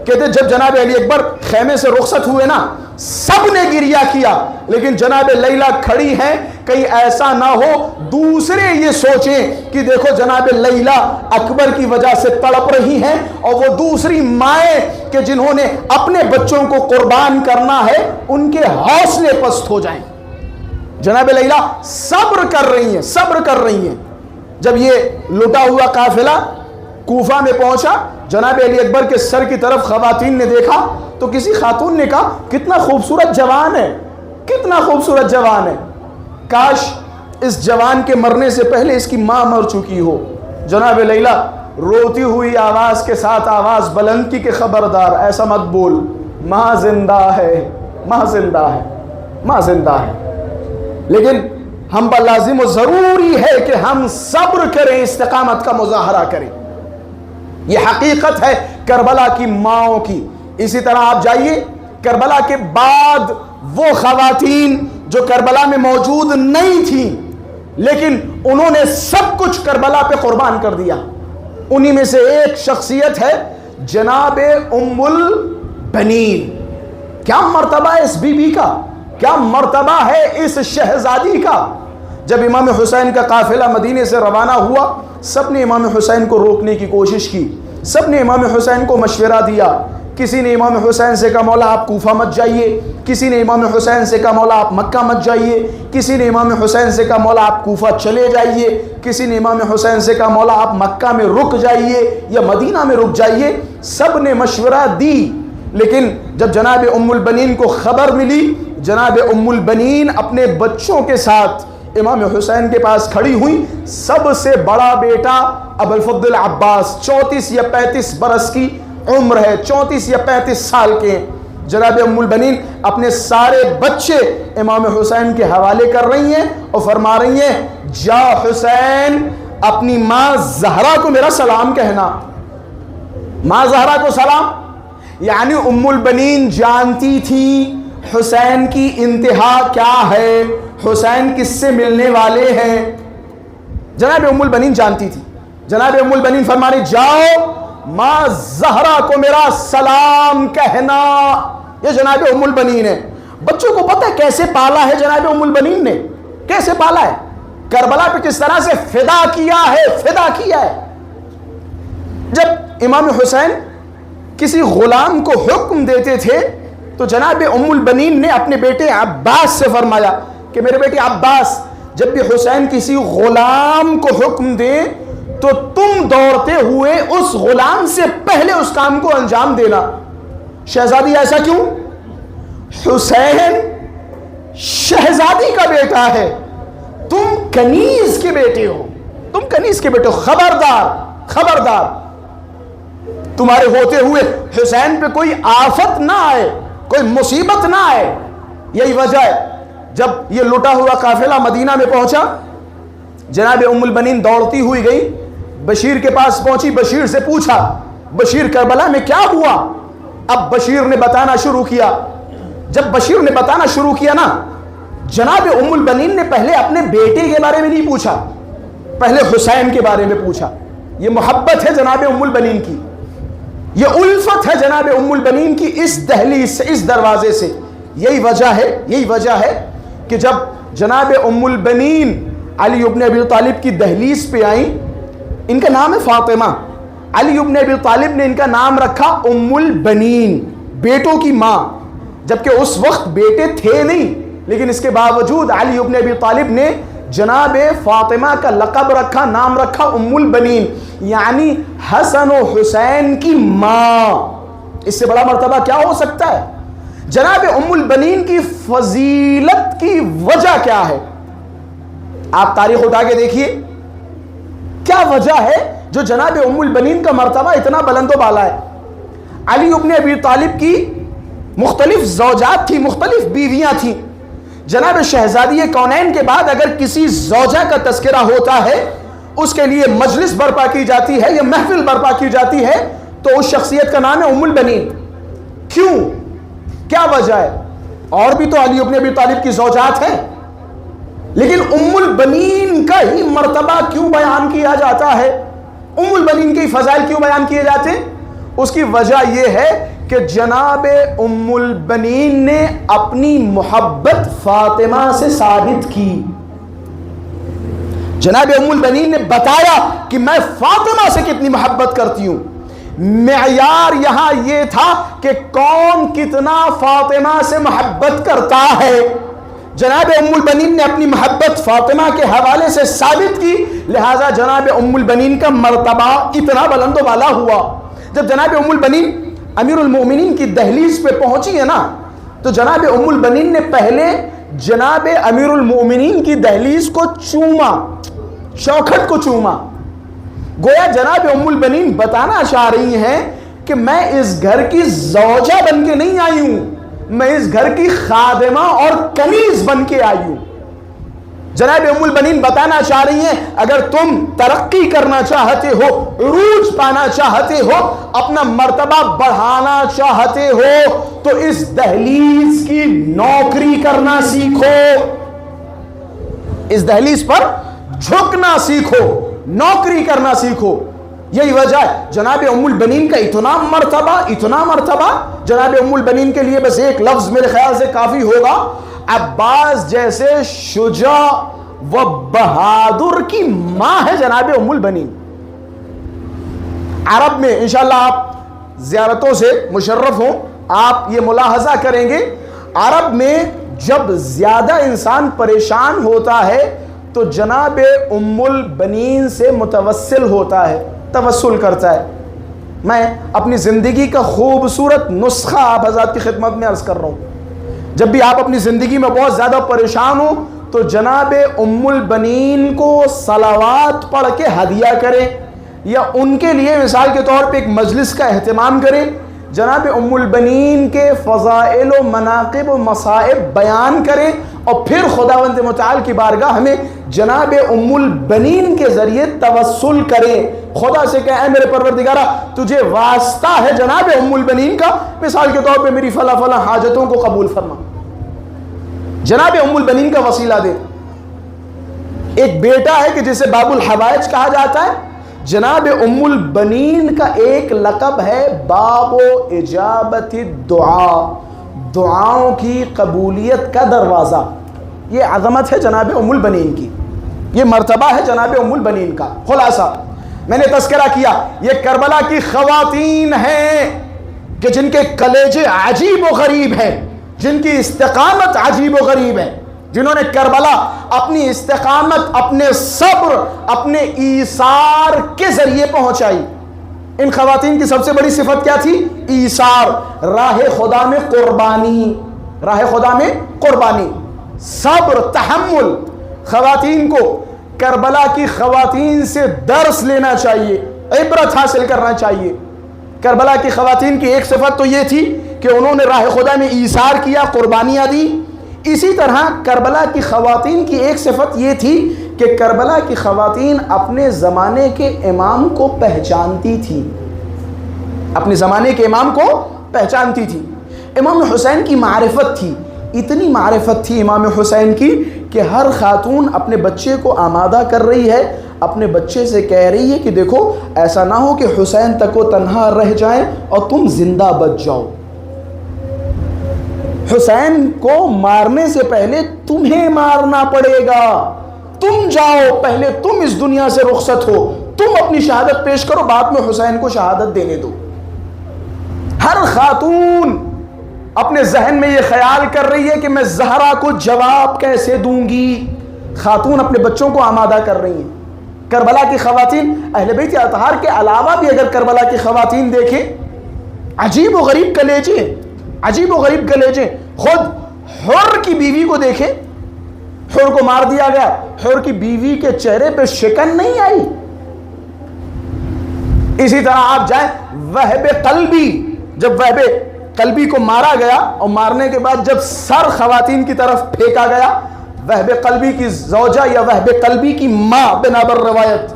کہتے جب جناب علی اکبر خیمے سے رخصت ہوئے نا سب نے گریہ کیا, لیکن جناب لیلا کھڑی ہیں کہیں ایسا نہ ہو دوسرے یہ سوچیں کہ دیکھو جناب لیلا اکبر کی وجہ سے تڑپ رہی ہیں اور وہ دوسری مائیں کہ جنہوں نے اپنے بچوں کو قربان کرنا ہے ان کے حوصلے پست ہو جائیں. جناب لیلا صبر کر رہی ہیں. جب یہ لٹا ہوا قافلہ کوفہ میں پہنچا جناب علی اکبر کے سر کی طرف خواتین نے دیکھا تو کسی خاتون نے کہا کتنا خوبصورت جوان ہے, کاش اس جوان کے مرنے سے پہلے اس کی ماں مر چکی ہو. جناب لیلا روتی ہوئی آواز کے ساتھ آواز بلند کی کہ خبردار ایسا مت بول, ماں زندہ ہے. لیکن ہم پر لازم و ضروری ہے کہ ہم صبر کریں، استقامت کا مظاہرہ کریں. یہ حقیقت ہے کربلا کی ماؤں کی. اسی طرح آپ جائیے کربلا کے بعد وہ خواتین جو کربلا میں موجود نہیں تھیں لیکن انہوں نے سب کچھ کربلا پہ قربان کر دیا. انہی میں سے ایک شخصیت ہے جناب ام البنین. کیا مرتبہ ہے اس بی بی کا، کیا مرتبہ ہے اس شہزادی کا. جب امام حسین کا قافلہ مدینے سے روانہ ہوا، سب نے امام حسین کو روکنے کی کوشش کی، سب نے امام حسین کو مشورہ دیا. کسی نے امام حسین سے کہا مولا آپ کوفہ مت جائیے، کسی نے امام حسین سے کہا مولا آپ مکہ مت جائیے، کسی نے امام حسین سے کہا مولا آپ کوفہ چلے جائیے، کسی نے امام حسین سے کہا مولا آپ مکہ میں رک جائیے یا مدینہ میں رک جائیے. سب نے مشورہ دی، لیکن جب جناب ام البنین کو خبر ملی، جناب ام البنین اپنے بچوں کے ساتھ امام حسین کے پاس کھڑی ہوئی. سب سے بڑا بیٹا ابوالفضل عباس 34 یا 35 برس کی عمر ہے، 34 یا 35 سال کے. جناب ام البنین اپنے سارے بچے امام حسین کے حوالے کر رہی ہیں اور فرما رہی ہیں جا حسین اپنی ماں زہرا کو میرا سلام کہنا. ماں زہرا کو سلام، یعنی ام البنین جانتی تھی حسین کی انتہا کیا ہے، حسین کس سے ملنے والے ہیں. جناب ام البنین جانتی تھی. جناب ام البنین فرما رہی جاؤ ماں زہرا کو میرا سلام کہنا. یہ جناب ام البنین ہے. بچوں کو پتہ ہے کیسے پالا ہے جناب ام البنین نے، کیسے پالا ہے، کربلا پہ کس طرح سے فدا کیا ہے، فدا کیا ہے. جب امام حسین کسی غلام کو حکم دیتے تھے تو جناب ام البنین نے اپنے بیٹے عباس سے فرمایا کہ میرے بیٹے عباس، جب بھی حسین کسی غلام کو حکم دے تو تم دوڑتے ہوئے اس غلام سے پہلے اس کام کو انجام دینا. شہزادی ایسا کیوں؟ حسین شہزادی کا بیٹا ہے، تم کنیز کے بیٹے ہو، تم کنیز کے بیٹے ہو. خبردار خبردار، تمہارے ہوتے ہوئے حسین پہ کوئی آفت نہ آئے، کوئی مصیبت نہ آئے. یہی وجہ ہے جب یہ لٹا ہوا قافلہ مدینہ میں پہنچا، جناب ام البنین دوڑتی ہوئی گئی، بشیر کے پاس پہنچی، بشیر سے پوچھا بشیر کربلا میں کیا ہوا. اب بشیر نے بتانا شروع کیا. جب بشیر نے بتانا شروع کیا نا، جناب ام البنین نے پہلے اپنے بیٹے کے بارے میں نہیں پوچھا، پہلے حسین کے بارے میں پوچھا. یہ محبت ہے جناب ام البنین کی، یہ الفت ہے جناب ام البنین کی اس دہلیز سے، اس دروازے سے. یہی وجہ ہے کہ جب جناب ام البنین علی ابن ابی طالب کی دہلیز پہ آئیں، ان کا نام ہے فاطمہ، علی ابن ابی طالب نے ان کا نام رکھا ام البنین، بیٹوں کی ماں. جبکہ اس وقت بیٹے تھے نہیں، لیکن اس کے باوجود علی ابن ابی طالب نے جناب فاطمہ کا لقب رکھا، نام رکھا ام البنین، یعنی حسن و حسین کی ماں. اس سے بڑا مرتبہ کیا ہو سکتا ہے؟ جناب ام البنین کی فضیلت کی وجہ کیا ہے؟ آپ تاریخ اٹھا کے دیکھیے کیا وجہ ہے جو جناب ام البنین کا مرتبہ اتنا بلند و بالا ہے. علی ابن ابی طالب کی مختلف زوجات تھی، مختلف بیویاں تھیں. جناب شہزادی کونین کے بعد اگر کسی زوجہ کا تذکرہ ہوتا ہے، اس کے لیے مجلس برپا کی جاتی ہے یا محفل برپا کی جاتی ہے، تو اس شخصیت کا نام ہے ام البنین. کیوں؟ کیا وجہ ہے؟ اور بھی تو علی ابن ابی طالب کی زوجات ہیں، لیکن ام البنین کا ہی مرتبہ کیوں بیان کیا جاتا ہے؟ ام البنین کے فضائل کیوں بیان کیے جاتے ہیں؟ اس کی وجہ یہ ہے کہ جناب ام البنین نے اپنی محبت فاطمہ سے ثابت کی. جناب ام البنین نے بتایا کہ میں فاطمہ سے کتنی محبت کرتی ہوں. معیار یہاں یہ تھا کہ کون کتنا فاطمہ سے محبت کرتا ہے. جناب ام البنین نے اپنی محبت فاطمہ کے حوالے سے ثابت کی، لہذا جناب ام البنین کا مرتبہ اتنا بلند و بالا ہوا. جب جناب ام البنین امیر المومنین کی دہلیز پہ پہنچی ہے نا، تو جناب ام البنین نے پہلے جناب امیر المومنین کی دہلیز کو چوما، چوکھٹ کو چوما. گویا جناب ام البنین بتانا چاہ رہی ہیں کہ میں اس گھر کی زوجہ بن کے نہیں آئی ہوں، میں اس گھر کی خادمہ اور کنیز بن کے آئی ہوں. جناب ام البنین بتانا چاہ رہی ہیں اگر تم ترقی کرنا چاہتے ہو، عروج پانا چاہتے ہو، اپنا مرتبہ بڑھانا چاہتے ہو تو اس دہلیز کی نوکری کرنا سیکھو، اس دہلیز پر جھکنا سیکھو، نوکری کرنا سیکھو۔ یہی وجہ ہے جناب ام البنین کا اتنا مرتبہ جناب ام البنین کے لیے بس ایک لفظ میرے خیال سے کافی ہوگا، عباس جیسے شجاع و بہادر کی ماں ہے جناب ام البنین۔ عرب میں انشاءاللہ آپ زیارتوں سے مشرف ہوں، آپ یہ ملاحظہ کریں گے، عرب میں جب زیادہ انسان پریشان ہوتا ہے تو جناب ام البنین سے متوسل ہوتا ہے، توسل کرتا ہے۔ میں اپنی زندگی کا خوبصورت نسخہ آپ حضرات کی خدمت میں عرض کر رہا ہوں، جب بھی آپ اپنی زندگی میں بہت زیادہ پریشان ہو تو جناب ام البنین کو صلوات پڑھ کے ہدیہ کریں، یا ان کے لیے مثال کے طور پہ ایک مجلس کا اہتمام کریں، جناب ام البنین کے فضائل و مناقب و مصائب بیان کریں، اور پھر خداوند متعال کی بارگاہ ہمیں جناب ام البنین کے ذریعے توسل کریں، خدا سے کہیں اے میرے پروردگارہ تجھے واسطہ ہے جناب ام البنین کا، مثال کے طور پہ میری فلاں حاجتوں کو قبول فرما، جناب ام البنین کا وسیلہ دے۔ ایک بیٹا ہے کہ جسے باب الحوائج کہا جاتا ہے، جناب ام البنین کا ایک لقب ہے باب و اجابت الدعاء، دعاؤں کی قبولیت کا دروازہ۔ یہ عظمت ہے جناب ام البنین کی، یہ مرتبہ ہے جناب ام البنین کا۔ خلاصہ میں نے تذکرہ کیا، یہ کربلا کی خواتین ہیں کہ جن کے کلیجے عجیب و غریب ہیں، جن کی استقامت عجیب و غریب ہے، جنہوں نے کربلا اپنی استقامت، اپنے صبر، اپنے ایثار کے ذریعے پہنچائی۔ ان خواتین کی سب سے بڑی صفت کیا تھی؟ ایثار، راہ خدا میں قربانی، راہ خدا میں قربانی، صبر، تحمل۔ خواتین کو کربلا کی خواتین سے درس لینا چاہیے، عبرت حاصل کرنا چاہیے۔ کربلا کی خواتین کی ایک صفت تو یہ تھی کہ انہوں نے راہ خدا میں ایثار کیا، قربانیاں دی۔ اسی طرح کربلا کی خواتین کی ایک صفت یہ تھی کہ کربلا کی خواتین اپنے زمانے کے امام کو پہچانتی تھی، اپنے زمانے کے امام کو پہچانتی تھی۔ امام حسین کی معرفت تھی، اتنی معرفت تھی امام حسین کی کہ ہر خاتون اپنے بچے کو آمادہ کر رہی ہے، اپنے بچے سے کہہ رہی ہے کہ دیکھو ایسا نہ ہو کہ حسین تک و تنہا رہ جائیں اور تم زندہ بچ جاؤ، حسین کو مارنے سے پہلے تمہیں مارنا پڑے گا، تم جاؤ، پہلے تم اس دنیا سے رخصت ہو، تم اپنی شہادت پیش کرو، بعد میں حسین کو شہادت دینے دو۔ ہر خاتون اپنے ذہن میں یہ خیال کر رہی ہے کہ میں زہرا کو جواب کیسے دوں گی، خاتون اپنے بچوں کو آمادہ کر رہی ہیں۔ کربلا کی خواتین، اہل بیت اطہار کے علاوہ بھی اگر کربلا کی خواتین دیکھیں، عجیب و غریب کلیجے، عجیب و غریب کلیجے۔ خود حر کی بیوی کو دیکھیں، حر کو مار دیا گیا، حر کی بیوی کے چہرے پہ شکن نہیں آئی۔ اسی طرح آپ جائیں وہب قلبی، جب وہب قلبی کو مارا گیا اور مارنے کے بعد جب سر خواتین کی طرف پھینکا گیا، وہب قلبی کی زوجہ یا وہب قلبی کی ماں بنابر روایت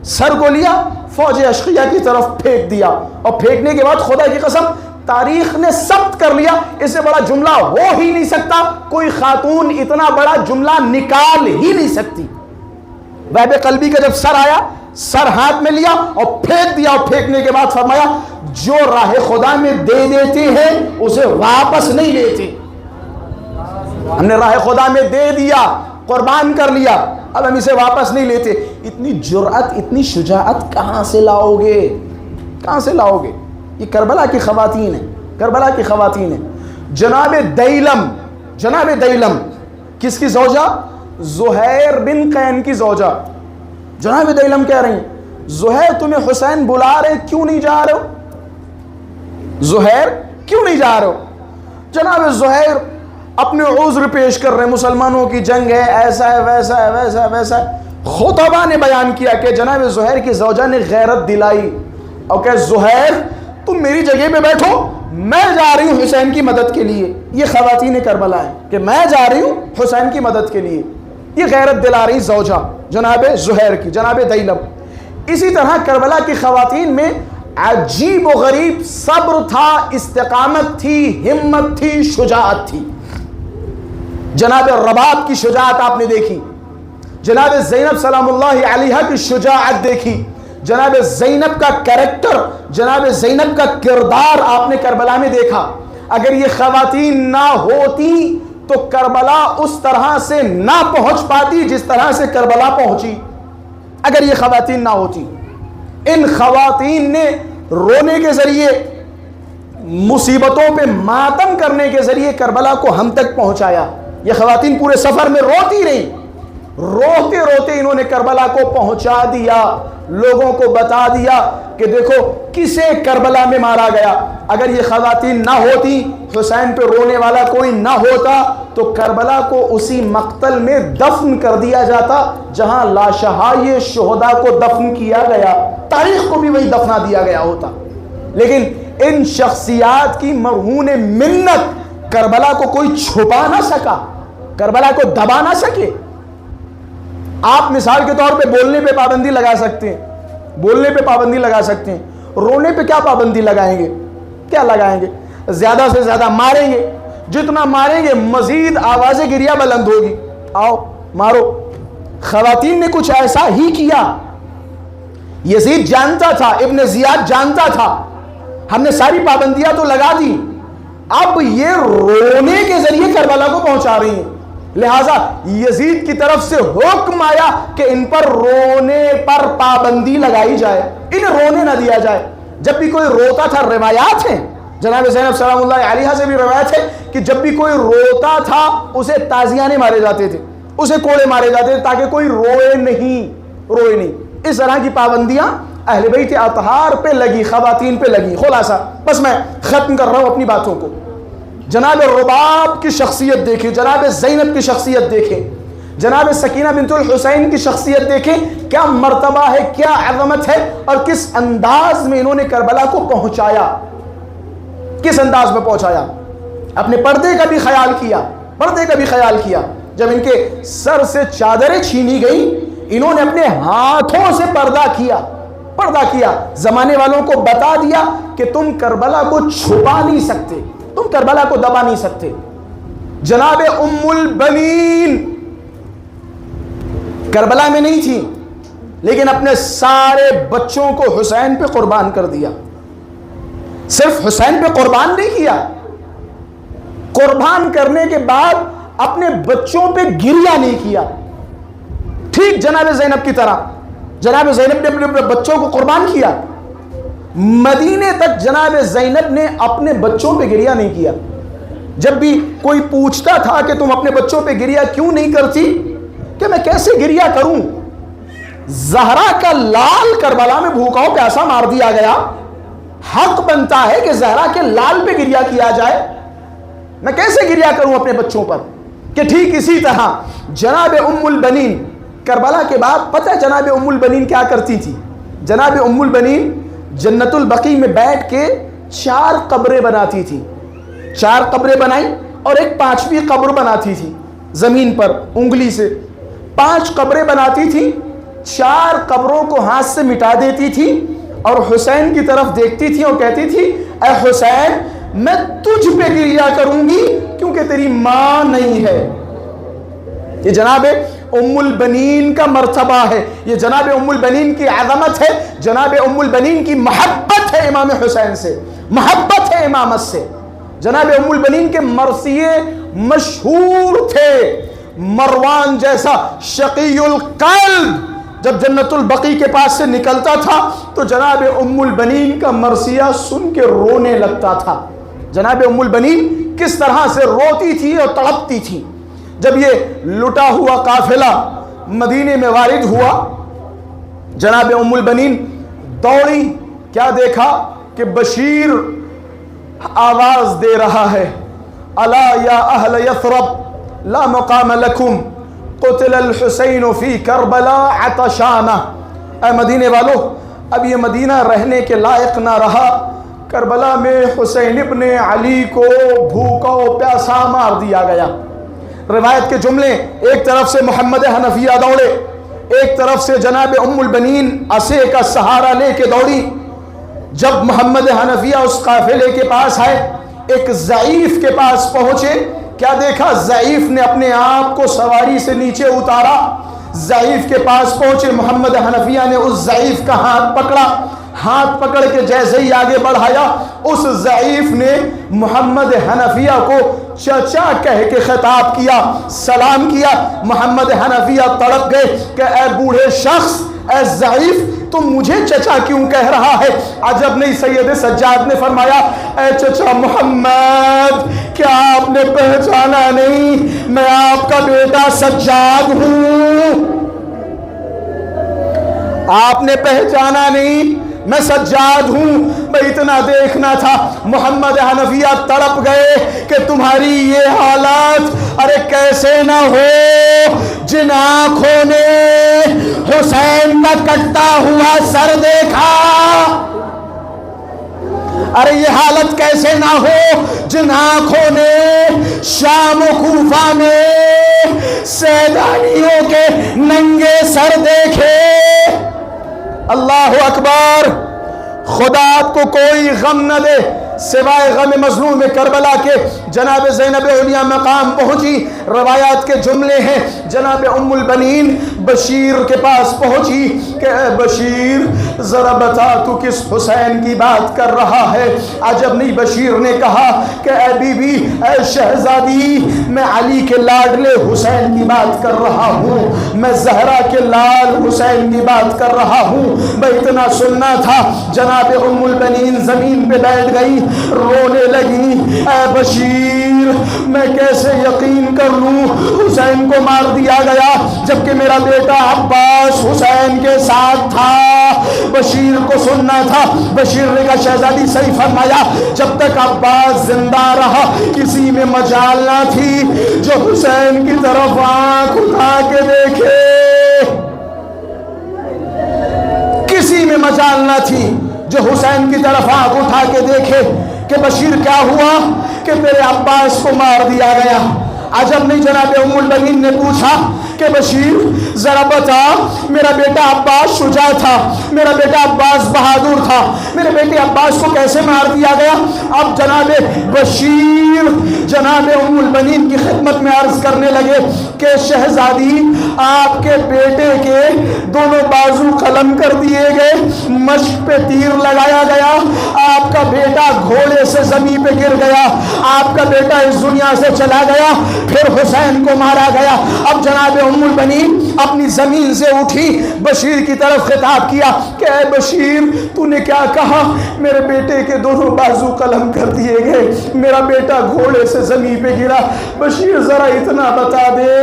سر کو لیا، فوج اشقیہ کی طرف پھینک دیا، اور پھینکنے کے بعد خدا کی قسم تاریخ نے ثبت کر لیا، اس سے بڑا جملہ ہو ہی نہیں سکتا، کوئی خاتون اتنا بڑا جملہ نکال ہی نہیں سکتی۔ وہب قلبی کا جب سر آیا، سر ہاتھ میں لیا اور پھینک دیا، اور پھینکنے کے بعد فرمایا جو راہ خدا میں دے دیتے ہیں اسے واپس نہیں لیتے، ہم نے راہ خدا میں دے دیا، قربان کر لیا، اب ہم اسے واپس نہیں لیتے۔ اتنی جرأت، اتنی شجاعت کہاں سے لاؤ گے، کہاں سے لاؤ گے؟ یہ کربلا کی خواتین ہیں، کربلا کی خواتین ہیں۔ جناب دیلم، جناب دیلم کس کی زوجہ؟ زہیر بن قین کی زوجہ۔ جناب دیلم کہہ رہی ہیں زہیر تمہیں حسین بلا رہے، کیوں نہیں جا رہے ہو؟ زہیر کیوں نہیں جا رہے ہو؟ جناب زہیر اپنے عذر پیش کر رہے ہیں، مسلمانوں کی جنگ ہے، ایسا ہے، ویسا ہے، ویسا ہے، ویسا ہے۔ خطبہ نے بیان کیا کہ جناب زہیر کی زوجہ نے غیرت دلائی اور کہ زہیر تم میری جگہ پہ بیٹھو، میں جا رہی ہوں حسین کی مدد کے لیے۔ یہ خواتین کربلا ہیں کہ میں جا رہی ہوں حسین کی مدد کے لیے۔ یہ غیرت دلا رہی زوجہ جناب زہیر کی، جناب دینب۔ اسی طرح کربلا کی خواتین میں عجیب و غریب صبر تھا، استقامت تھی، ہمت تھی، شجاعت تھی۔ جناب رباب کی شجاعت آپ نے دیکھی، جناب زینب سلام اللہ علیہا کی شجاعت دیکھی، جناب زینب کا کریکٹر، جناب زینب کا کردار آپ نے کربلا میں دیکھا۔ اگر یہ خواتین نہ ہوتی تو کربلا اس طرح سے نہ پہنچ پاتی جس طرح سے کربلا پہنچی۔ اگر یہ خواتین نہ ہوتی، ان خواتین نے رونے کے ذریعے، مصیبتوں پہ ماتم کرنے کے ذریعے کربلا کو ہم تک پہنچایا۔ یہ خواتین پورے سفر میں روتی رہی، روتے روتے انہوں نے کربلا کو پہنچا دیا، لوگوں کو بتا دیا کہ دیکھو کسے کربلا میں مارا گیا۔ اگر یہ خواتین نہ ہوتی، حسین پہ رونے والا کوئی نہ ہوتا، تو کربلا کو اسی مقتل میں دفن کر دیا جاتا جہاں لاشہائے شہداء کو دفن کیا گیا، تاریخ کو بھی وہی دفنا دیا گیا ہوتا۔ لیکن ان شخصیات کی مرہون منت کربلا کو کوئی چھپا نہ سکا، کربلا کو دبا نہ سکے۔ آپ مثال کے طور پہ بولنے پہ پابندی لگا سکتے ہیں، بولنے پہ پابندی لگا سکتے ہیں، رونے پہ کیا پابندی لگائیں گے؟ کیا لگائیں گے؟ زیادہ سے زیادہ ماریں گے، جتنا ماریں گے مزید آواز گریہ بلند ہوگی، آؤ مارو۔ خواتین نے کچھ ایسا ہی کیا۔ یزید جانتا تھا، ابن زیاد جانتا تھا، ہم نے ساری پابندیاں تو لگا دی، اب یہ رونے کے ذریعے کربلا کو پہنچا رہی ہیں، لہٰذا یزید کی طرف سے حکم آیا کہ ان پر رونے پر پابندی لگائی جائے، انہیں رونے نہ دیا جائے۔ جب بھی کوئی روتا تھا، روایات ہیں جناب زینب سلام اللہ علیہا سے بھی روایت ہے کہ جب بھی کوئی روتا تھا اسے تازیانے مارے جاتے تھے، اسے کوڑے مارے جاتے تھے تاکہ کوئی روئے نہیں۔ اس طرح کی پابندیاں اہل بیت اطہار پہ لگی، خواتین پہ لگی۔ خلاصہ بس میں ختم کر رہا ہوں اپنی باتوں کو۔ جناب رباب کی شخصیت دیکھیں، جناب زینب کی شخصیت دیکھیں، جناب سکینہ بنت الحسین کی شخصیت دیکھیں، کیا مرتبہ ہے، کیا عظمت ہے، اور کس انداز میں انہوں نے کربلا کو پہنچایا، کس انداز میں پہنچایا۔ اپنے پردے کا بھی خیال کیا، پردے کا بھی خیال کیا۔ جب ان کے سر سے چادریں چھینی گئی، انہوں نے اپنے ہاتھوں سے پردہ کیا، پردہ کیا، زمانے والوں کو بتا دیا کہ تم کربلا کو چھپا نہیں سکتے، تم کربلا کو دبا نہیں سکتے۔ جناب ام البنین کربلا میں نہیں تھی، لیکن اپنے سارے بچوں کو حسین پہ قربان کر دیا۔ صرف حسین پہ قربان نہیں کیا، قربان کرنے کے بعد اپنے بچوں پہ گریہ نہیں کیا، ٹھیک جناب زینب کی طرح۔ جناب زینب نے اپنے بچوں کو قربان کیا، مدینے تک جناب زینب نے اپنے بچوں پہ گریہ نہیں کیا۔ جب بھی کوئی پوچھتا تھا کہ تم اپنے بچوں پہ گریہ کیوں نہیں کرتی، کہ میں کیسے گریہ کروں، زہرا کا لال کربلا میں بھوکا ہو پیاسا مار دیا گیا، حق بنتا ہے کہ زہرا کے لال پہ گریہ کیا جائے، میں کیسے گریہ کروں اپنے بچوں پر۔ کہ ٹھیک اسی طرح جناب ام البنین کربلا کے بعد پتہ ہے جناب ام البنین کیا کرتی تھی؟ جناب ام البنین جنت البقیع میں بیٹھ کے 4 قبریں بناتی تھی، 4 قبریں بنائی اور ایک 5ویں قبر بناتی تھی زمین پر انگلی سے، 5 قبریں بناتی تھی، 4 قبروں کو ہاتھ سے مٹا دیتی تھی اور حسین کی طرف دیکھتی تھی اور کہتی تھی اے حسین میں تجھ پہ گریہ کروں گی کیونکہ تیری ماں نہیں ہے۔ یہ جناب ام البنین کا مرتبہ ہے، یہ جناب ام البنین کی عظمت ہے، جناب ام البنین کی محبت ہے امام حسین سے، محبت ہے امامت سے۔ جناب ام البنین کے مرثیے مشہور تھے، مروان جیسا شقی القلب جب جنت البقیع کے پاس سے نکلتا تھا تو جناب ام البنین کا مرثیہ سن کے رونے لگتا تھا۔ جناب ام البنین کس طرح سے روتی تھی اور تڑپتی تھی۔ جب یہ لٹا ہوا قافلہ مدینے میں وارد ہوا، جناب ام البنین دوڑی، کیا دیکھا کہ بشیر آواز دے رہا ہے الا یا اہل یثرب لا مقام لکم قتل الحسین فی کربلا عطشانہ۔ اے مدینے والو، اب یہ مدینہ رہنے کے لائق نہ رہا، کربلا میں حسین ابن علی کو بھوکا و پیاسا مار دیا گیا۔ روایت کے جملے، ایک طرف سے محمد حنفیہ دوڑے، ایک طرف سے جناب ام البنین عصے کا سہارا لے کے دوڑی۔ جب محمد حنفیہ اس قافلے کے پاس آئے، ایک ضعیف کے پاس پہنچے، کیا دیکھا؟ ضعیف نے اپنے آپ کو سواری سے نیچے اتارا۔ ضعیف کے پاس پہنچے، محمد حنفیہ نے اس ضعیف کا ہاتھ پکڑا، ہاتھ پکڑ کے جیسے ہی آگے بڑھایا، اس ضعیف نے محمد حنفیہ کو چچا کہہ کے خطاب کیا، سلام کیا۔ محمد حنفیہ تڑپ گئے کہ اے بوڑھے شخص، اے ضعیف، تم مجھے چچا کیوں کہہ رہا ہے؟ عجب نہیں، سید سجاد نے فرمایا، اے چچا محمد، کیا آپ نے پہچانا نہیں؟ میں آپ کا بیٹا سجاد ہوں۔ آپ نے پہچانا نہیں؟ میں سجاد ہوں۔ میں اتنا دیکھنا تھا۔ محمد حنفیہ تڑپ گئے کہ تمہاری یہ حالت، ارے کیسے نہ ہو جن آنکھوں نے حسین کا کٹتا ہوا سر دیکھا، ارے یہ حالت کیسے نہ ہو جن آنکھوں نے شام و کوفہ میں سیدانیوں کے ننگے سر دیکھے۔ اللہ اکبر۔ خدا آپ کو کوئی غم نہ دے سوائے غم مظلوم کربلا کے۔ جناب زینب علیہ مقام پہنچی، روایات کے جملے ہیں، جناب ام البنین بشیر کے پاس پہنچی کہ اے بشیر ذرا بتا تو کس حسین کی بات کر رہا ہے؟ عجب نہیں، بشیر نے کہا کہ اے بی بی، اے شہزادی، میں علی کے لاڈلے حسین کی بات کر رہا ہوں، میں زہرا کے لال حسین کی بات کر رہا ہوں۔ میں اتنا سننا تھا، جناب ام البنین زمین پہ بیٹھ گئی، رونے لگی، اے بشیر میں کیسے یقین کر لوں حسین کو مار دیا گیا جبکہ میرا بیٹا عباس حسین کے ساتھ تھا۔ بشیر کو سننا تھا۔ بشیر نے کہا شہزادی صحیح فرمایا، جب تک عباس زندہ رہا کسی میں مجال نہ تھی جو حسین کی طرف آنکھ اٹھا کے دیکھے، کسی میں مجال نہ تھی جو حسین کی طرف آنکھ اٹھا کے دیکھے کہ بشیر کیا ہوا کہ میرے عباس کو مار دیا گیا۔ عجب نہیں، جناب ام البنین نے پوچھا کہ بشیر ذرا بتا، میرا بیٹا عباس شجاع تھا، میرا بیٹا عباس بہادر تھا، میرے بیٹے عباس کو کیسے مار دیا گیا؟ اب جناب بشیر جناب ام البنین کی خدمت میں عرض کرنے لگے کہ شہزادی آپ کے بیٹے کے دونوں بازو قلم کر دیے گئے، مشق پہ تیر لگایا گیا، آپ کا بیٹا گھوڑے سے زمین پہ گر گیا، آپ کا بیٹا اس دنیا سے چلا گیا، پھر حسین کو مارا گیا۔ اب جناب ام البنین اپنی زمین سے اٹھی، بشیر کی طرف خطاب کیا کہ اے بشیر تو نے کیا کہا؟ میرے بیٹے کے دونوں بازو قلم کر دیے گئے، میرا بیٹا گھوڑے سے زمین پہ گرا۔ بشیر ذرا اتنا بتا دے،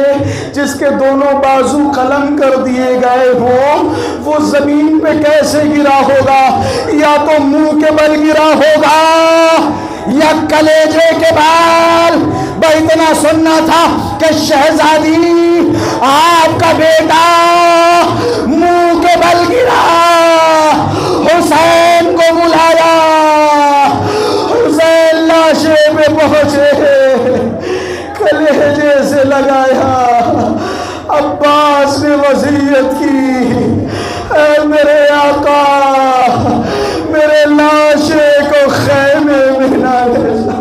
جس کے دونوں بازو قلم کر دیے گئے ہوں وہ زمین پہ کیسے گرا ہوگا؟ یا تو منہ کے بل گرا ہوگا یا کلیجے کے بال۔ اتنا سننا تھا کہ شہزادی آپ کا بیٹا منہ کے بل گرا، حسین کو بلایا، حسین لاشے پہ پہنچے، کلیجے سے لگایا۔ عباس نے وصیت کی، اے میرے آقا میرے لاشے کو خیمے میں نہ لے جا۔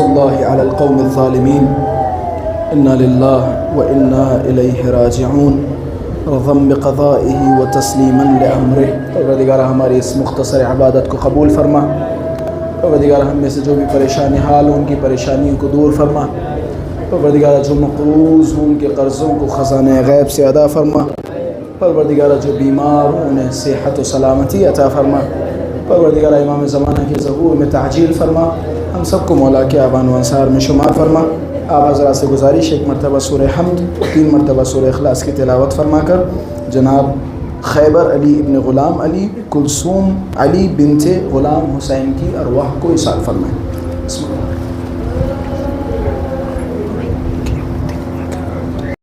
اللہ علی القوم الظالمین، انا للہ و انا الیہ راجعون، رضا بقضائہ و تسلیما لامرہ۔ پروردگار ہماری اس مختصر عبادت کو قبول فرما، پروردگار ہم میں سے جو بھی پریشانی حال ہوں ان کی پریشانیوں کو دور فرما، پروردگار جو مقروض ہوں ان کے قرضوں کو خزانہ غیب سے ادا فرما، پروردگار جو بیمار ہوں انہیں صحت و سلامتی عطا فرما، پروردگار امام زمانہ کے ظہور میں تعجیل فرما، ہم سب کو مولا کے آبان و انصار میں شمار فرما۔ آپ حضرات سے گزارش، ایک مرتبہ سورہ حمد، 3 مرتبہ سورہ اخلاص کی تلاوت فرما کر جناب خیبر علی ابن غلام علی کلثوم علی بنت غلام حسین کی ارواح کو ایصال فرمائیں۔